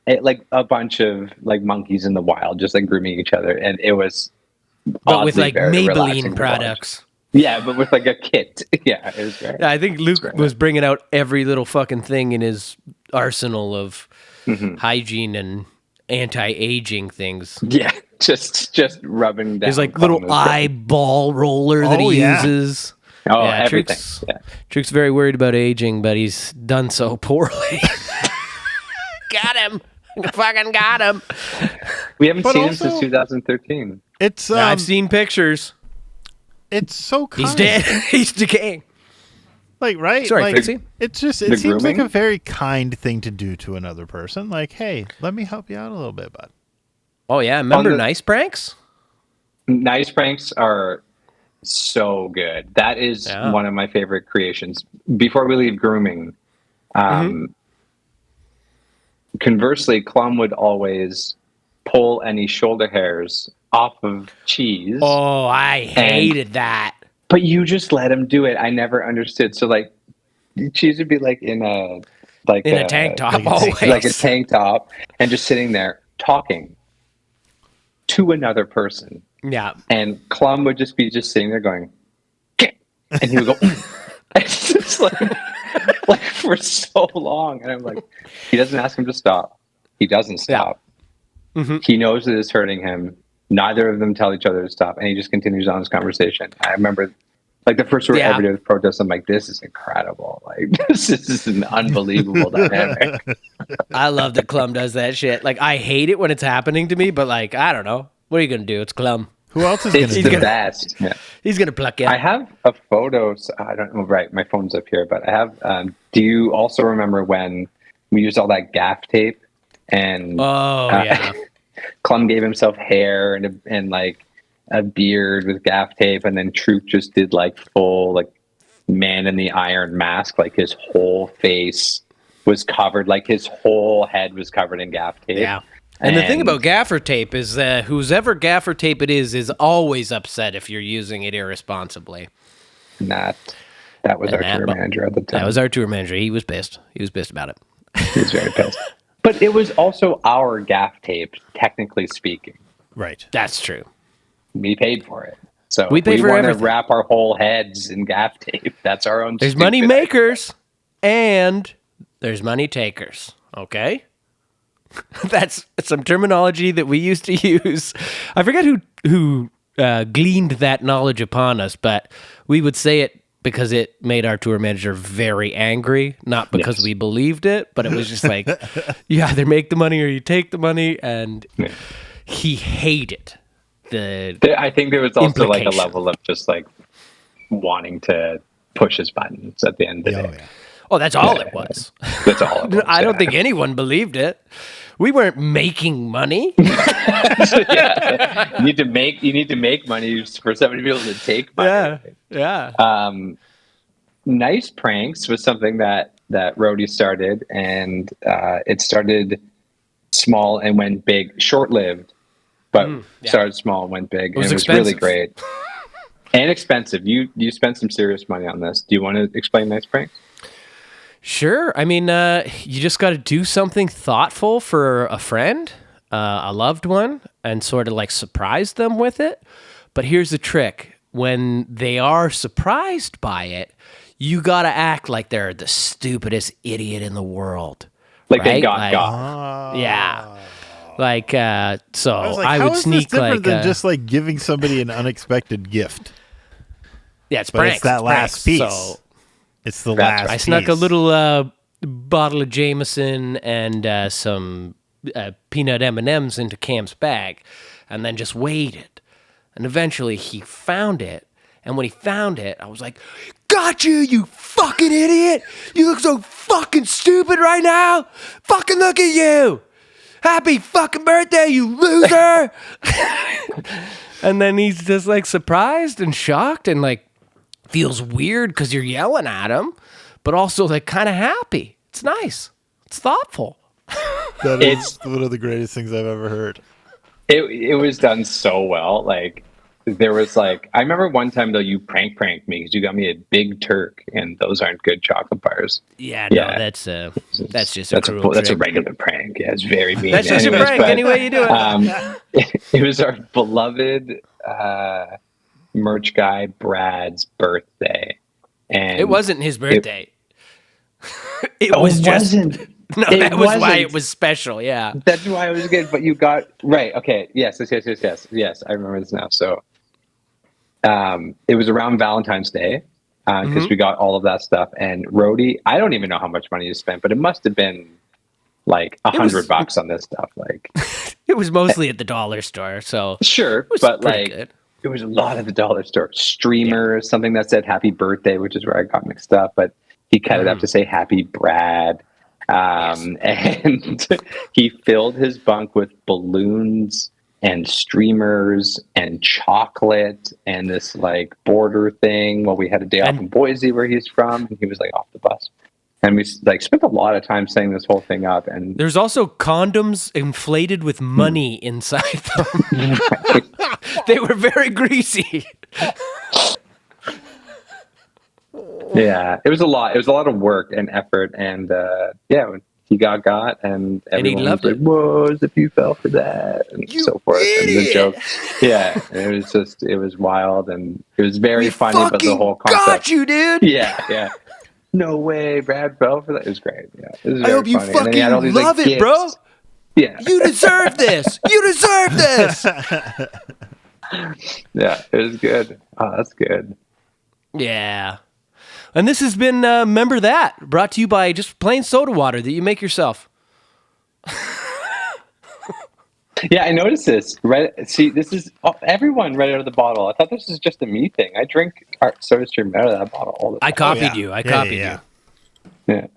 a bunch of like monkeys in the wild, just like grooming each other, and it was. But with like Maybelline products. Yeah, but with like a kit. Yeah, it was great. Yeah, I think Luke was bringing out every little fucking thing in his arsenal of hygiene and anti-aging things. Yeah, just rubbing down. His like little eyeball roller that he uses. Oh, yeah, everything. Truke's very worried about aging, but he's done so poorly. Got him. Fucking got him. We haven't seen him since 2013. I've seen pictures. It's so kind. He's dead. He's decaying. Like, right? Sorry, like, Fritzy. It seems grooming? Like a very kind thing to do to another person. Like, hey, let me help you out a little bit, bud. Oh, yeah. Remember Nice Pranks? Nice Pranks are so good. That is one of my favorite creations. Before we leave grooming, conversely, Clem would always pull any shoulder hairs off of Cheese. Oh, I hated that. But you just let him do it. I never understood. So like, Cheese would be like in a tank top, like a tank top, and just sitting there talking to another person. Yeah. And Clem would just be sitting there going, "Get," and he would go. It's just like for so long, and I'm like, he doesn't ask him to stop. He doesn't stop. Yeah. Mm-hmm. He knows that it's hurting him. Neither of them tell each other to stop, and he just continues on his conversation. I remember, like, the first we ever did with protest, I'm like, this is incredible. Like, this is an unbelievable dynamic. I love that Clem does that shit. Like, I hate it when it's happening to me, but, like, I don't know. What are you going to do? It's Clem. Who else is going to do it? Best. Yeah. He's going to pluck it. I have a photo. I don't know. Right. My phone's up here, but I have. Do you also remember when we used all that gaff tape? And Clem gave himself hair and like a beard with gaff tape, and then Troop just did like full like Man in the Iron Mask. Like his whole face was covered, like his whole head was covered in gaff tape. Yeah. And the thing about gaffer tape is that whoever gaffer tape it is always upset if you're using it irresponsibly. That was our tour manager at the time. That was our tour manager. He was pissed. He was pissed about it. He was very pissed. But it was also our gaff tape, technically speaking. Right. That's true. We paid for it. So we want to wrap our whole heads in gaff tape. That's our own. There's money makers and there's money takers. Okay? That's some terminology that we used to use. I forget who gleaned that knowledge upon us, but we would say it because it made our tour manager very angry, not because we believed it, but it was just like, you either make the money or you take the money, and he hated I think there was also like a level of just like wanting to push his buttons at the end of the day. Yeah. Oh, that's all it was. That's all it was. I don't think anyone believed it. We weren't making money. You need to make money for somebody to be able to take money. Yeah. Nice Pranks was something that Rhodey started, and it started small and went big, short-lived, but started small and went big. It was really great. And expensive. You spent some serious money on this. Do you want to explain Nice Pranks? Sure. I mean, you just got to do something thoughtful for a friend, a loved one, and sort of like surprise them with it. But here's the trick. When they are surprised by it, you got to act like they're the stupidest idiot in the world. Like they got. Yeah. Like, so I would sneak different than just like giving somebody an unexpected gift. Yeah, it's but pranks. It's that last piece. So it's the last piece. I snuck a little bottle of Jameson and some peanut M&Ms into Cam's bag, and then just waited. And eventually he found it. And when he found it, I was like, got you, you fucking idiot. You look so fucking stupid right now. Fucking look at you. Happy fucking birthday, you loser. And then he's just like surprised and shocked and like feels weird because you're yelling at him, but also like kind of happy. It's nice. It's thoughtful. That is one of the greatest things I've ever heard. It was done so well. Like, there was like, I remember one time though, you pranked me because you got me a Big Turk, and those aren't good chocolate bars. Yeah, no, that's just a cruel that's a trick. regular prank. Yeah, it's very mean. That's just a prank. Any way you do it. It was our beloved merch guy Brad's birthday, and it wasn't his birthday. It wasn't. No, that was why it was special. Yeah, that's why it was good. But you got right. Okay. Yes. I remember this now. So, it was around Valentine's Day because we got all of that stuff. And Rhodey, I don't even know how much money you spent, but it must have been like $100 on this stuff. Like, it was mostly at the dollar store. So sure, but like good. It was a lot at the dollar store. Streamers, something that said "Happy Birthday," which is where I got mixed up, but he cut it up to say "Happy Brad." And he filled his bunk with balloons and streamers and chocolate and this like border thing while we had a day off in Boise where he's from, and he was like off the bus. And we like spent a lot of time setting this whole thing up. And there's also condoms inflated with money inside them. They were very greasy. Yeah, it was a lot. It was a lot of work and effort, and he got, and everyone he loved was like, "Whoa, as if you fell for that," and so forth. Idiot. And the joke, it was wild, and it was very funny. But the whole concept, got you, dude. Yeah. No way, Brad fell for that. It was great. Yeah, it was I hope you funny. fucking love it, bro. Yeah, you deserve this. You deserve this. Yeah, it was good. Oh, that's good. Yeah. And this has been Remember That, brought to you by just plain soda water that you make yourself. Yeah, I noticed this. See, this is everyone right out of the bottle. I thought this was just a me thing. I drink our soda stream out of that bottle all the time. I copied you. I copied you. Yeah.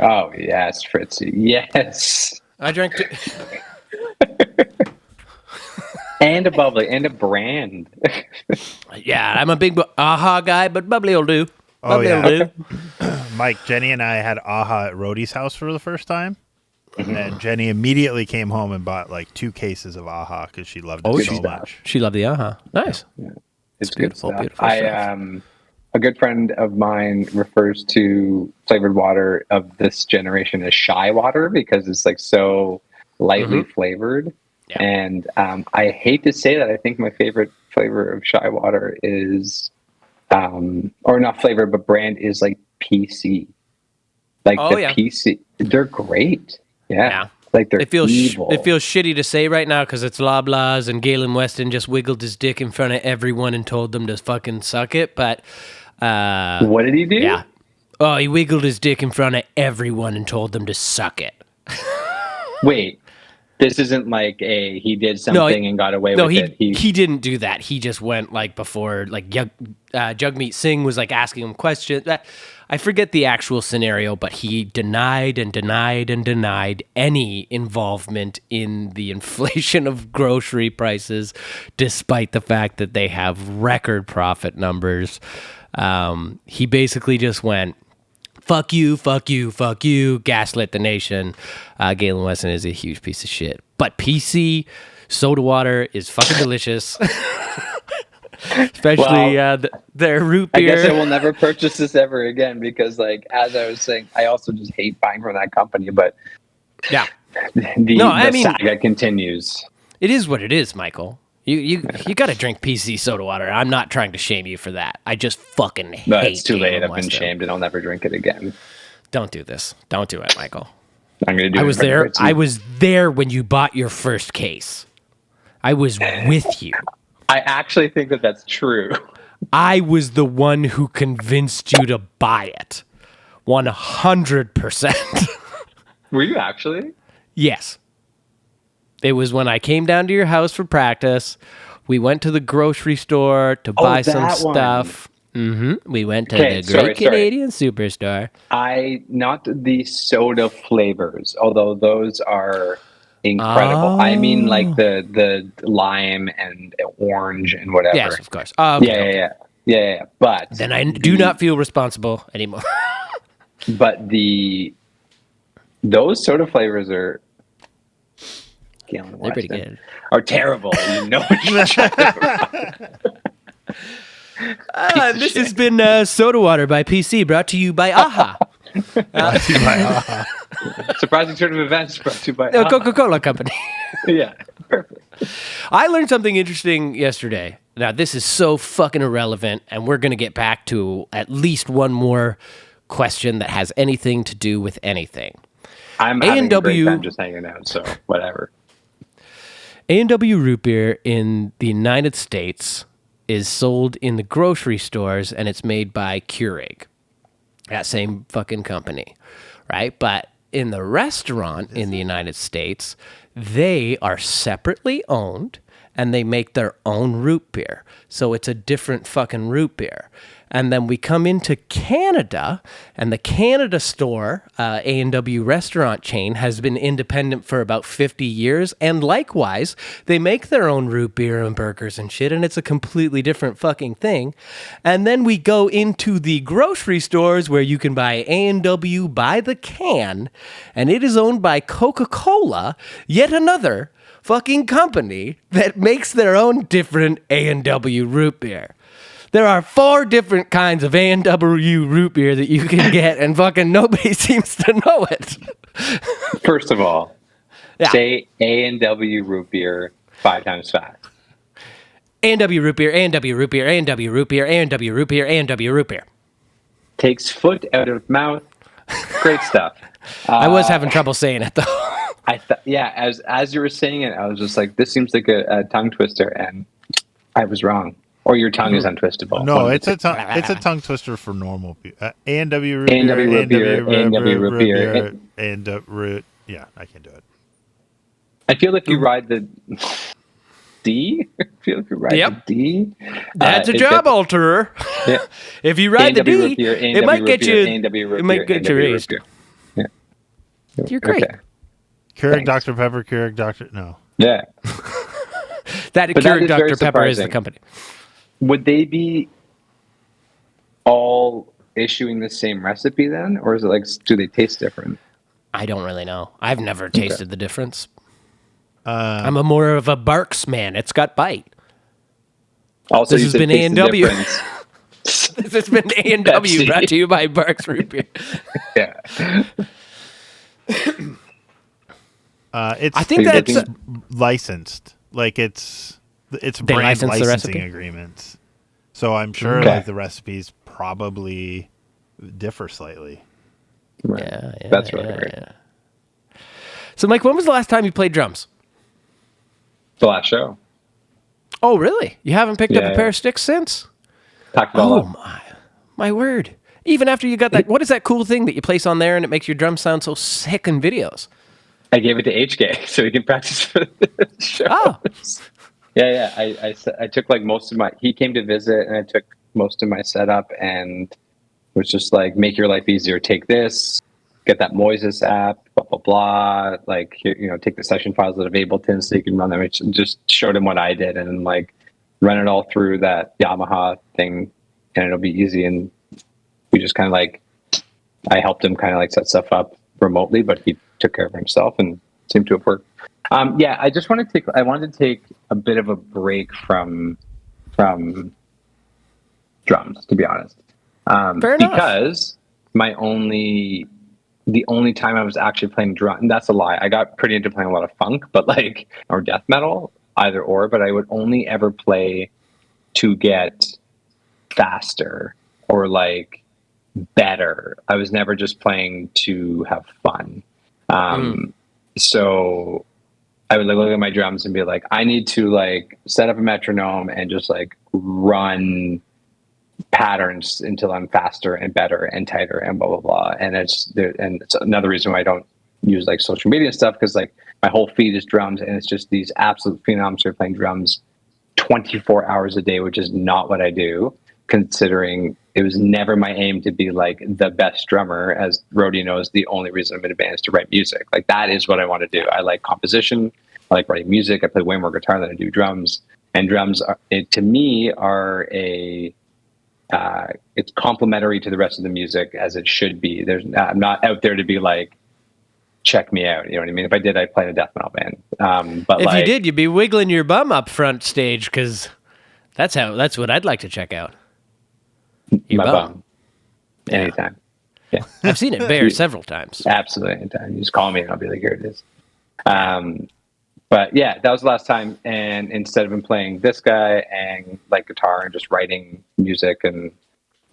Oh, yes, Fritzy. Yes. I drank and a bubbly and a brand. Yeah, I'm a big AHA guy, but bubbly will do. Bubbly will do. Mike, Jenny and I had AHA at Rhodey's house for the first time. And Jenny immediately came home and bought like 2 cases of AHA because she loved it so much. She loved the AHA. Nice. Yeah. It's beautiful. Beautiful. A good friend of mine refers to flavored water of this generation as shy water because it's like so lightly flavored. Yeah. And I hate to say that. I think my favorite flavor of shy water is, or not flavor, but brand is like PC. Like PC. They're great. Yeah. Like they're evil. It feels shitty to say right now because it's Loblaws and Galen Weston just wiggled his dick in front of everyone and told them to fucking suck it. But what did he do? Yeah. Oh, he wiggled his dick in front of everyone and told them to suck it. Wait. This isn't like he did something and got away with it. He didn't do that. He just went like before, like Jagmeet Singh was like asking him questions. I forget the actual scenario, but he denied any involvement in the inflation of grocery prices, despite the fact that they have record profit numbers. He basically just went, fuck you, gaslit the nation. Galen Weston is a huge piece of shit. But PC soda water is fucking delicious. Especially their root beer. I guess I will never purchase this ever again because, like, as I was saying, I also just hate buying from that company. But yeah, the saga continues. It is what it is, Michael. You got to drink PC soda water. I'm not trying to shame you for that. I just fucking hate it. No, it's too late. I've been shamed and I'll never drink it again. Don't do this. Don't do it, Michael. I'm going to do it. I was there when you bought your first case. I was with you. I actually think that that's true. I was the one who convinced you to buy it. 100%. Were you actually? Yes. It was when I came down to your house for practice. We went to the grocery store to buy some stuff. We went to the Great Canadian Superstore. Not the soda flavors, although those are incredible. I mean, like the lime and orange and whatever. Yes, of course. Okay. Yeah. But then I do not feel responsible anymore. But those soda flavors are they're pretty good. Are terrible. You know. This has been Soda Water by PC, brought to you by AHA. Surprising turn of events brought to you by AHA. Coca-Cola Company. Yeah, perfect. I learned something interesting yesterday. Now, this is so fucking irrelevant, and we're going to get back to at least one more question that has anything to do with anything. I'm having a great time just hanging out, so whatever. A&W root beer in the United States is sold in the grocery stores, and it's made by Keurig, that same fucking company, right? But in the restaurant in the United States, they are separately owned, and they make their own root beer. So it's a different fucking root beer. And then we come into Canada, and the Canada store, A&W restaurant chain, has been independent for about 50 years. And likewise, they make their own root beer and burgers and shit, and it's a completely different fucking thing. And then we go into the grocery stores where you can buy A&W by the can, and it is owned by Coca-Cola, yet another fucking company that makes their own different A&W root beer. There are 4 different kinds of A&W root beer that you can get, and fucking nobody seems to know it. First of all, say A&W root beer 5 times fast. A&W root beer, A&W root beer, A&W root beer, A&W root beer, A&W root beer. Takes foot out of mouth. Great stuff. I was having trouble saying it, though. As you were saying it, I was just like, this seems like a tongue twister, and I was wrong. Or your tongue is untwistable. No, it's a tongue twister for normal people. A&W root beer, A&W root beer, and root. Yeah, I can do it. I feel like you ride the D. I feel like you ride the D. That's a job alterer. Yeah. If you ride the D, it might get you. It might get you raised. Yeah. You're great. Okay. Keurig Dr. Pepper, Keurig Dr. No. Yeah. That Keurig Dr. Pepper is the company. Would they be all issuing the same recipe then? Or is it like, do they taste different? I don't really know. I've never tasted the difference. I'm more of a Barks man. It's got bite. Also, this has been A&W. This has been A&W brought to you by Barks Root Beer. Yeah. I think that's licensed. Like it's brand licensing agreements. So I'm sure like the recipes probably differ slightly. Right. Yeah, that's really great. Yeah. So, Mike, when was the last time you played drums? The last show. Oh, really? You haven't picked up a pair of sticks since? Packed it all up. My word. Even after you got that, what is that cool thing that you place on there and it makes your drums sound so sick in videos? I gave it to HK so he can practice for the show. Oh. Yeah. I took like most of he came to visit and I took most of my setup and was just like, make your life easier. Take this, get that Moises app, blah, blah, blah. Like, take the session files out of Ableton so you can run them. It just showed him what I did and like run it all through that Yamaha thing and it'll be easy. And we just kind of like, I helped him kind of like set stuff up remotely, but he took care of himself and seemed to have worked. I just wanted to take a bit of a break from drums, to be honest. Fair enough. Because the only time I was actually playing drum, and that's a lie. I got pretty into playing a lot of funk, or death metal, either or, but I would only ever play to get faster or like better. I was never just playing to have fun. So I would look at my drums and be like, I need to like set up a metronome and just like run patterns until I'm faster and better and tighter and blah blah blah. And it's another reason why I don't use like social media stuff, because like my whole feed is drums and it's just these absolute phenoms who are playing drums 24 hours a day, which is not what I do, considering it was never my aim to be like the best drummer. As Rody knows, the only reason I'm in a band is to write music. Like that is what I want to do. I like composition. I like writing music. I play way more guitar than I do drums. And drums, to me, are it's complementary to the rest of the music as it should be. I'm not out there to be like, check me out. You know what I mean? If I did, I'd play in a death metal band. But if you did, you'd be wiggling your bum up front stage, because that's what I'd like to check out. Your my bum. Anytime. Yeah. I've seen it bare several times. Absolutely. Anytime. You just call me and I'll be like, here it is. But yeah, that was the last time. And instead of him playing this guy and like guitar and just writing music, and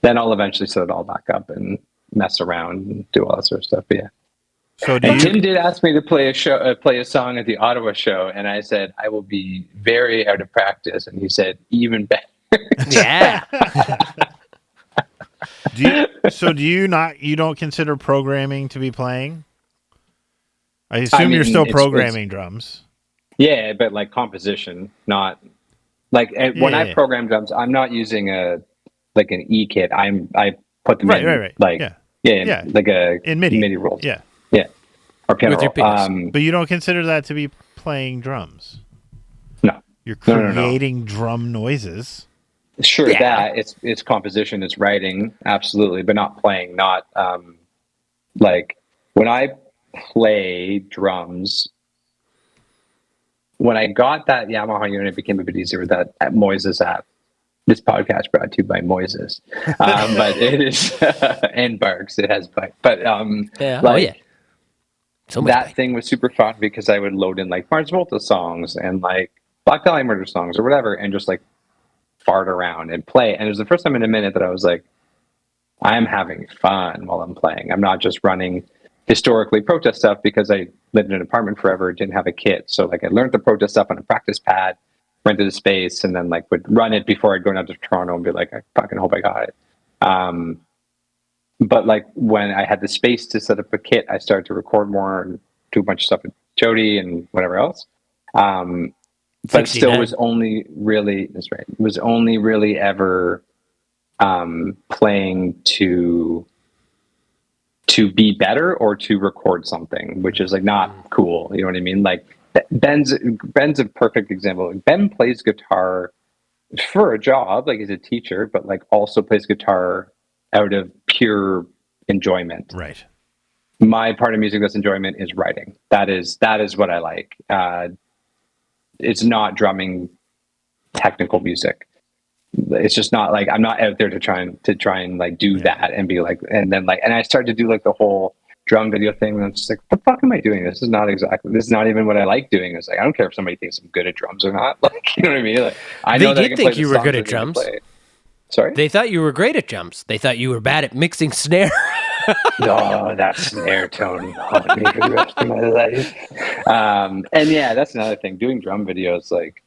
then I'll eventually set it all back up and mess around and do all that sort of stuff. But yeah. So Tim did ask me to play a song at the Ottawa show, and I said I will be very out of practice, and he said even better. Yeah. You don't consider programming to be playing? I assume you're still programming drums. Yeah, but like composition, not like when I program drums, I'm not using an E kit. I put them in like like in MIDI rolls. Yeah, or piano with your roll. But you don't consider that to be playing drums. No, you're creating drum noises. Sure, that it's composition, it's writing, absolutely, but not playing. Not like when I play drums. When I got that Yamaha unit, it became a bit easier with that Moises app. This podcast brought to you by Moises, but it is and Barks. It has bike, but so that thing was super fun because I would load in like Mars Volta songs and like Black Dahlia Murder songs or whatever, and just like fart around and play. And it was the first time in a minute that I was like, I'm having fun while I'm playing. I'm not just running historically protest stuff because I lived in an apartment forever, didn't have a kit. So like I learned the protest stuff on a practice pad, rented a space, and then like would run it before I'd go down to Toronto and be like, I fucking hope I got it. But like when I had the space to set up a kit, I started to record more and do a bunch of stuff with Jody and whatever else. But still was only really, that's right. It was only really ever playing to be better or to record something, which is like not cool. You know what I mean? Like Ben's a perfect example. Ben plays guitar for a job, like he's a teacher, but like also plays guitar out of pure enjoyment. Right. My part of music that's enjoyment is writing. That is what I like. It's not drumming technical music. It's just not like, I'm not out there to try and like do that and be like, and then like, and I started to do like the whole drum video thing. And I'm just like, what the fuck am I doing? This is not even what I like doing. It's like, I don't care if somebody thinks I'm good at drums or not. Like, you know what I mean? Like, I know they did think you were good at drums. Sorry? They thought you were great at drums. They thought you were bad at mixing snare. No, that snare tone haunt me for the rest of my life. And yeah, that's another thing. Doing drum videos, like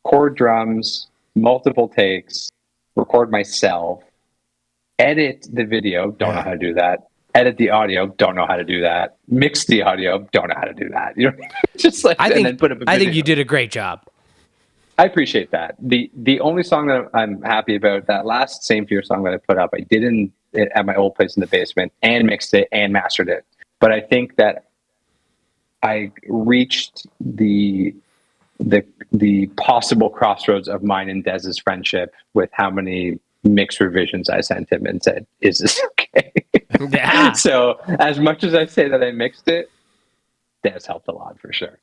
chord drums, multiple takes, record myself, edit the video, don't know how to do that. Edit the audio, don't know how to do that. Mix the audio, don't know how to do that. You know, just like I think you did a great job. I appreciate that. The only song that I'm happy about, that last Same Fear song that I put up, I did at my old place in the basement and mixed it and mastered it. But I think that I reached the possible crossroads of mine and Dez's friendship with how many mixed revisions I sent him and said, is this okay? Yeah. So as much as I say that I mixed it, Dez helped a lot for sure.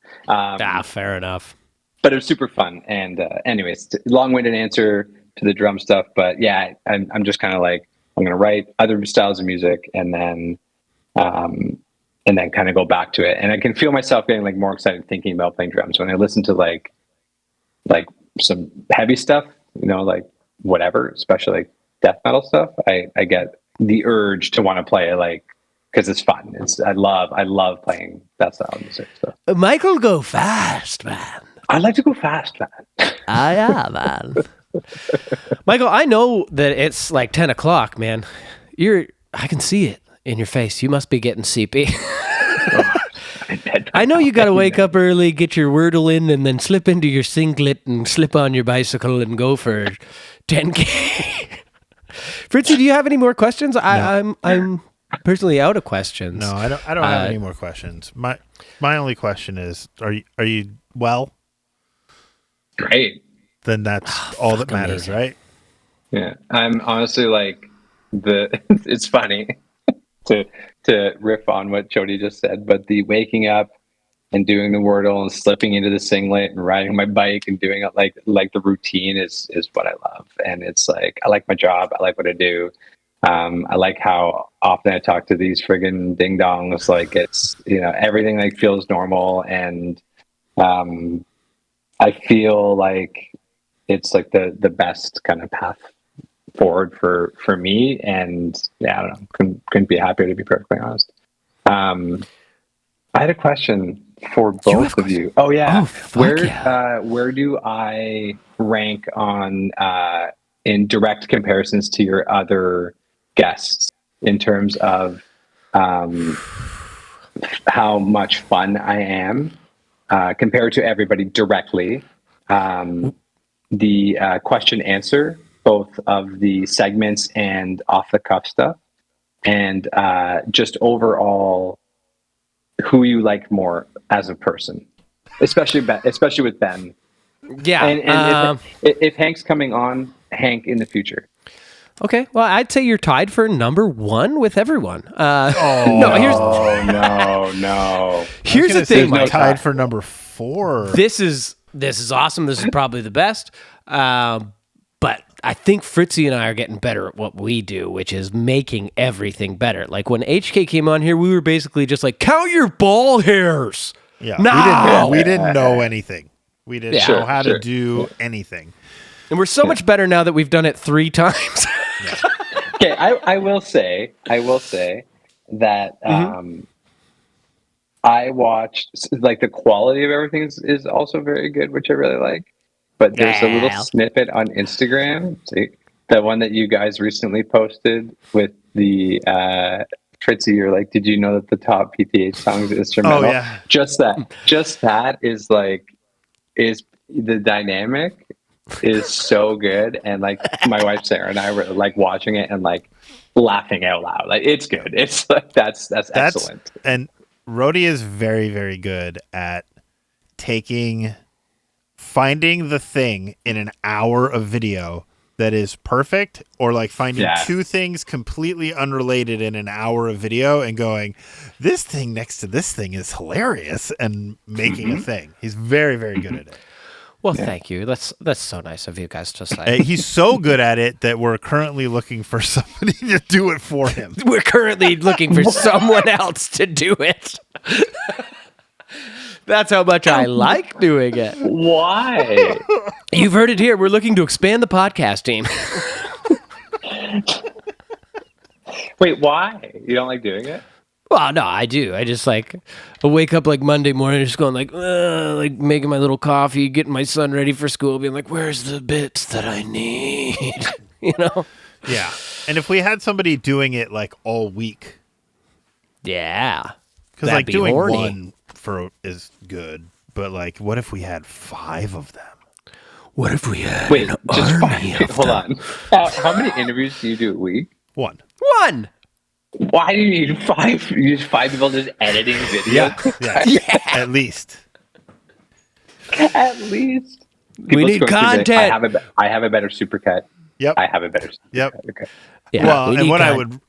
Fair enough. But it was super fun. And anyways, long-winded answer to the drum stuff. But yeah, I'm just kind of like, I'm going to write other styles of music and then kind of go back to it. And I can feel myself getting like more excited thinking about playing drums when I listen to like some heavy stuff, you know, like whatever, especially like death metal stuff. I get the urge to want to play it, like, because it's fun. I love playing that style of music. So. Michael, go fast, man. I like to go fast, man. Yeah, man. Michael, I know that it's like 10 o'clock, man. I can see it in your face. You must be getting sleepy. I know you got to wake up early, get your Wordle in, and then slip into your singlet and slip on your bicycle and go for 10K. Fritzy, do you have any more questions? I'm personally out of questions. No, I don't have any more questions. My only question is, are you well? Great. Then that's all that matters, amazing. right? Yeah, I'm honestly like it's funny to riff on what Jody just said, but the waking up and doing the Wordle and slipping into the singlet and riding my bike and doing it like the routine is what I love. And it's like, I like my job. I like what I do. I like how often I talk to these friggin' ding dongs. Like it's, everything like feels normal. And I feel like it's like the best kind of path forward for me. And yeah, I don't know, couldn't be happier, to be perfectly honest. I had a question for both of you. Oh yeah. Where do I rank on in direct comparisons to your other guests in terms of how much fun I am compared to everybody directly? The question answer, both of the segments and off the cuff stuff, and just overall who you like more as a person, especially with Ben. Yeah. And if Hank's coming on, Hank in the future. Okay. Well, I'd say you're tied for number one with everyone. No. Here's the thing, Mike. Tied for number 4. This is awesome. This is probably the best. But I think Fritzy and I are getting better at what we do, which is making everything better. Like when HK came on here, we were basically just like, count your ball hairs. Yeah. No! We didn't know anything. We didn't know how to do anything. And we're so much better now that we've done it 3 times. Okay, I will say that I watched, like, the quality of everything is also very good, which I really like. But there's a little snippet on Instagram, the one that you guys recently posted with the Fritzy. You're like, did you know that the top PTH song is instrumental? Oh yeah. Just that is the dynamic is so good, and like my wife Sarah and I were like watching it and like laughing out loud. Like it's good. It's like that's excellent. And Rhodey is very, very good at finding the thing in an hour of video that is perfect, or like finding 2 things completely unrelated in an hour of video and going, this thing next to this thing is hilarious, and making a thing. He's very, very good at it. Well, thank you. That's so nice of you guys to say. He's so good at it that we're currently looking for somebody to do it for him. We're currently looking for someone else to do it. That's how much I like doing it. Why? You've heard it here. We're looking to expand the podcast team. Wait, why? You don't like doing it? Well, no, I do. I just I wake up like Monday morning, just going like making my little coffee, getting my son ready for school, being like, where's the bits that I need? Yeah. And if we had somebody doing it like all week. Yeah. Because like doing one is good, but like, what if we had 5 of them? What if we had just 5? Hold on. How many interviews do you do a week? 1. Why do you need 5? You use 5 people just editing video? Yeah. At least. At least. We need content. I have a better supercut. Yep. I have a better supercut. Yep. Okay. Yeah, well, and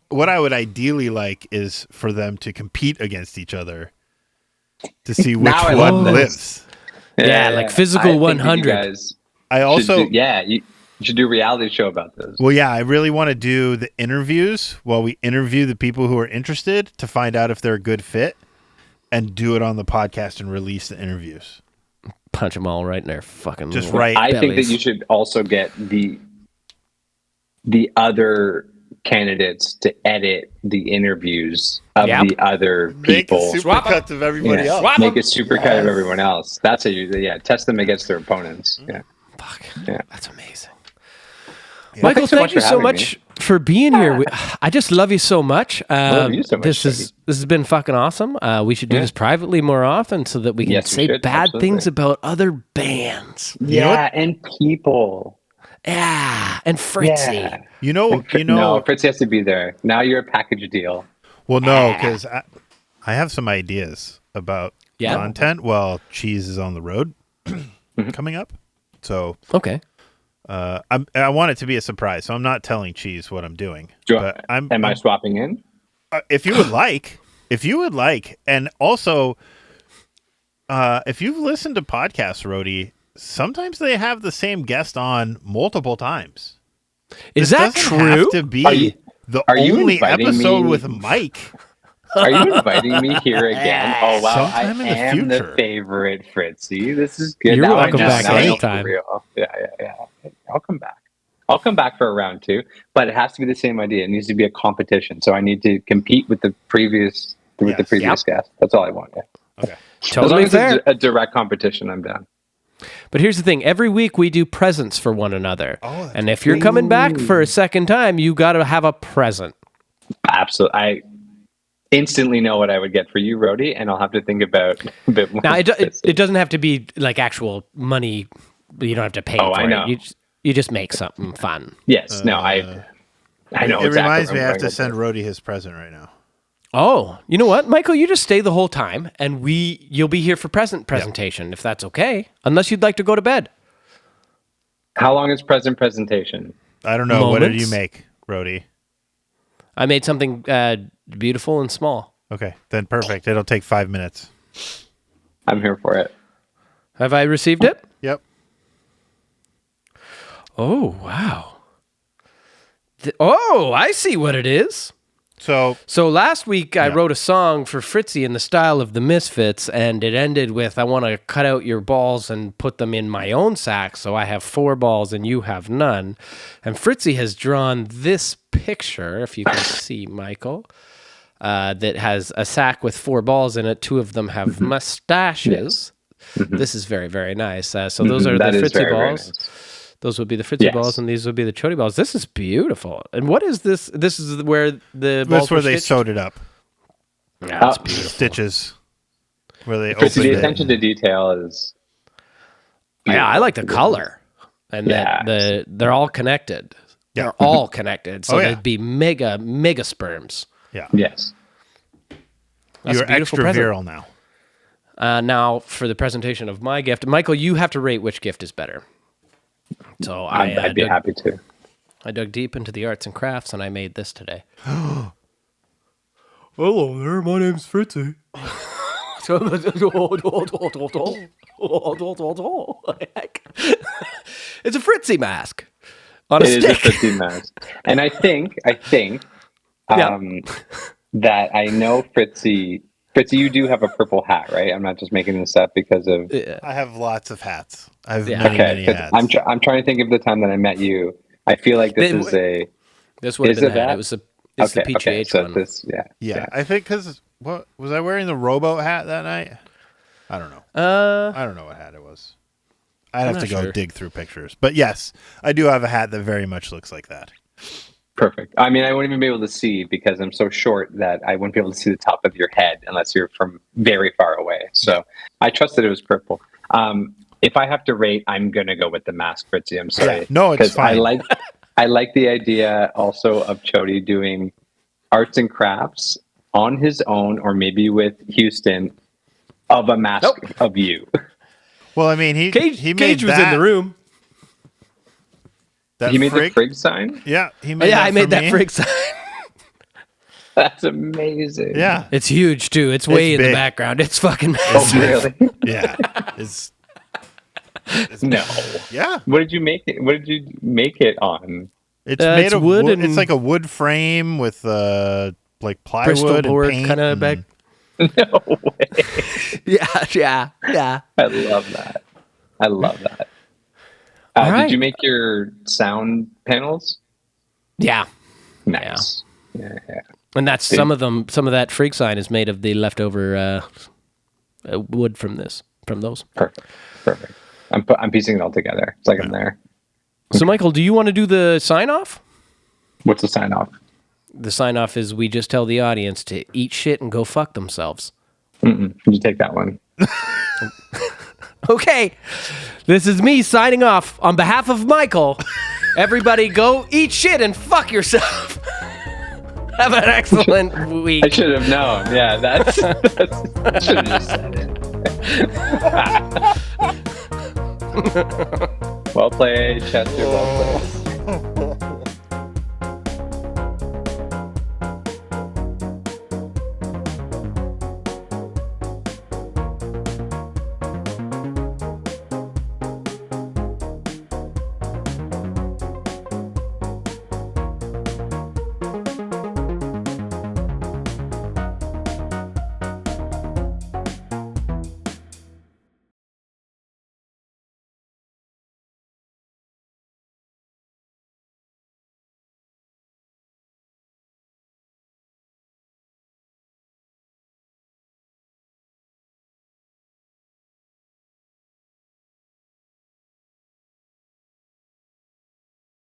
what I would ideally like is for them to compete against each other to see which one lives. Yeah, like physical 100. I also you should do a reality show about this. Well, yeah, I really want to do the interviews while we interview the people who are interested to find out if they're a good fit, and do it on the podcast and release the interviews. Punch them all right in their fucking just right. I think that you should also get the other candidates to edit the interviews of the other people. Make supercuts of everybody else. Make a supercut of everyone else. That's how you test them against their opponents. Yeah. Fuck. Yeah. That's amazing. Yeah. Michael, thank you so much for being here. I just love you so much. Love you so much, this has been fucking awesome. We should do this privately more often so that we can say bad things about other bands. Yeah, and people. Yeah, and Fritzy. Yeah. No, Fritzy has to be there. Now you're a package deal. Well, no, because I have some ideas about content while Cheese is on the road coming up. So okay, I want it to be a surprise, so I'm not telling Cheese what I'm doing. Am I swapping in? If you would like, and also, if you've listened to podcasts, Rhodey, sometimes they have the same guest on multiple times. Is that true? Have to be the only episode with Mike. Are you inviting me here again? Oh wow, Sometime I in the am future. the favorite Fritzy. This is good. You're Now welcome back anytime. Yeah. I'll come back. I'll come back for a round 2, but it has to be the same idea. It needs to be a competition. So I need to compete with the previous guest. That's all I want. Yeah. Okay. Totally as long fair. as it's a direct competition, I'm down. But here's the thing. Every week we do presents for one another. Oh, and if you're coming back for a second time, you got to have a present. Absolutely. I instantly know what I would get for you, Rhodey, and I'll have to think about a bit more. Now, it doesn't have to be like actual money. You don't have to pay for I know. it. You just make something fun. Yes. No, I know. It exactly reminds what me, I I'm have to going send with. Rhodey his present right now. Oh, you know what, Michael? You just stay the whole time, and you'll be here for presentation, if that's okay. Unless you'd like to go to bed. How long is present presentation? I don't know. Moments? What did you make, Rhodey? I made something beautiful and small. Okay, then perfect. It'll take 5 minutes. I'm here for it. Have I received it? Yep. Oh, wow. I see what it is. So last week I wrote a song for Fritzy in the style of the Misfits, and it ended with, I want to cut out your balls and put them in my own sack, so I have 4 balls and you have none. And Fritzy has drawn this picture, if you can see, Michael, that has a sack with 4 balls in it. 2 of them have mustaches. Yes. This is very, very nice. So those are the Fritzy balls. Nice. Those would be the Fritzy balls, and these would be the Chody balls. This is beautiful. And what is this? This is where the balls that's where they stitched? sewed it up. That's beautiful. Stitches. Where they Fritzy, opened the attention to detail is... Yeah, I like the color. And they're all connected. Yeah. They're all connected. So Oh, yeah. they'd be mega sperms. Yeah. Yes. That's You're a beautiful extra present. virile now. Now, for the presentation of my gift, Michael, you have to rate which gift is better. So I'd be happy to. I dug deep into the arts and crafts, and I made this today. Hello there, my name's Fritzy. It's a Fritzy mask on a It is stick. a Fritzy mask. And I think that I know Fritzy, you do have a purple hat, right? I'm not just making this up because of... I have lots of hats. I have Yeah. many hats. I'm trying to think of the time that I met you. I feel like this This would have Is been it that. that? It was the PGH so one. Yeah, I think because what was I wearing the rowboat hat that night? I don't know. I don't know what hat it was. I'd have to go dig through pictures. But yes, I do have a hat that very much looks like that. Perfect. I mean, I wouldn't even be able to see because I'm so short that I wouldn't be able to see the top of your head unless you're from very far away. So I trusted it was purple. If I have to rate, I'm gonna go with the mask, Fritzy. I'm sorry. Yeah, no, it's fine. I like the idea also of Chody doing arts and crafts on his own, or maybe with Houston, of a mask of you. Well, I mean, he made Cage was that, in the room. That He made the frig sign? Yeah, he made Yeah, that I made for that me. frig sign. That's amazing. Yeah, It's huge too. It's way in the big. background. It's fucking Oh, massive. really? yeah. It's No. yeah. What did you make it? What did you make it on? It's made it's of wood wood. and- It's like a wood frame with like plywood Bristol and board paint. kind of bag. No way. Yeah. I love that. All right. Did you make your sound panels? Yeah. Nice. Yeah. And that's some of that freak sign is made of the leftover wood from those. Perfect. I'm piecing it all together. It's like I'm there. So Michael, do you want to do the sign off? What's the sign off? The sign off is we just tell the audience to eat shit and go fuck themselves. You take that one. Okay. This is me signing off on behalf of Michael. Everybody go eat shit and fuck yourself. Have an excellent week. I should have known. Yeah, that's I should have just said it. Well played, Chester. Well played.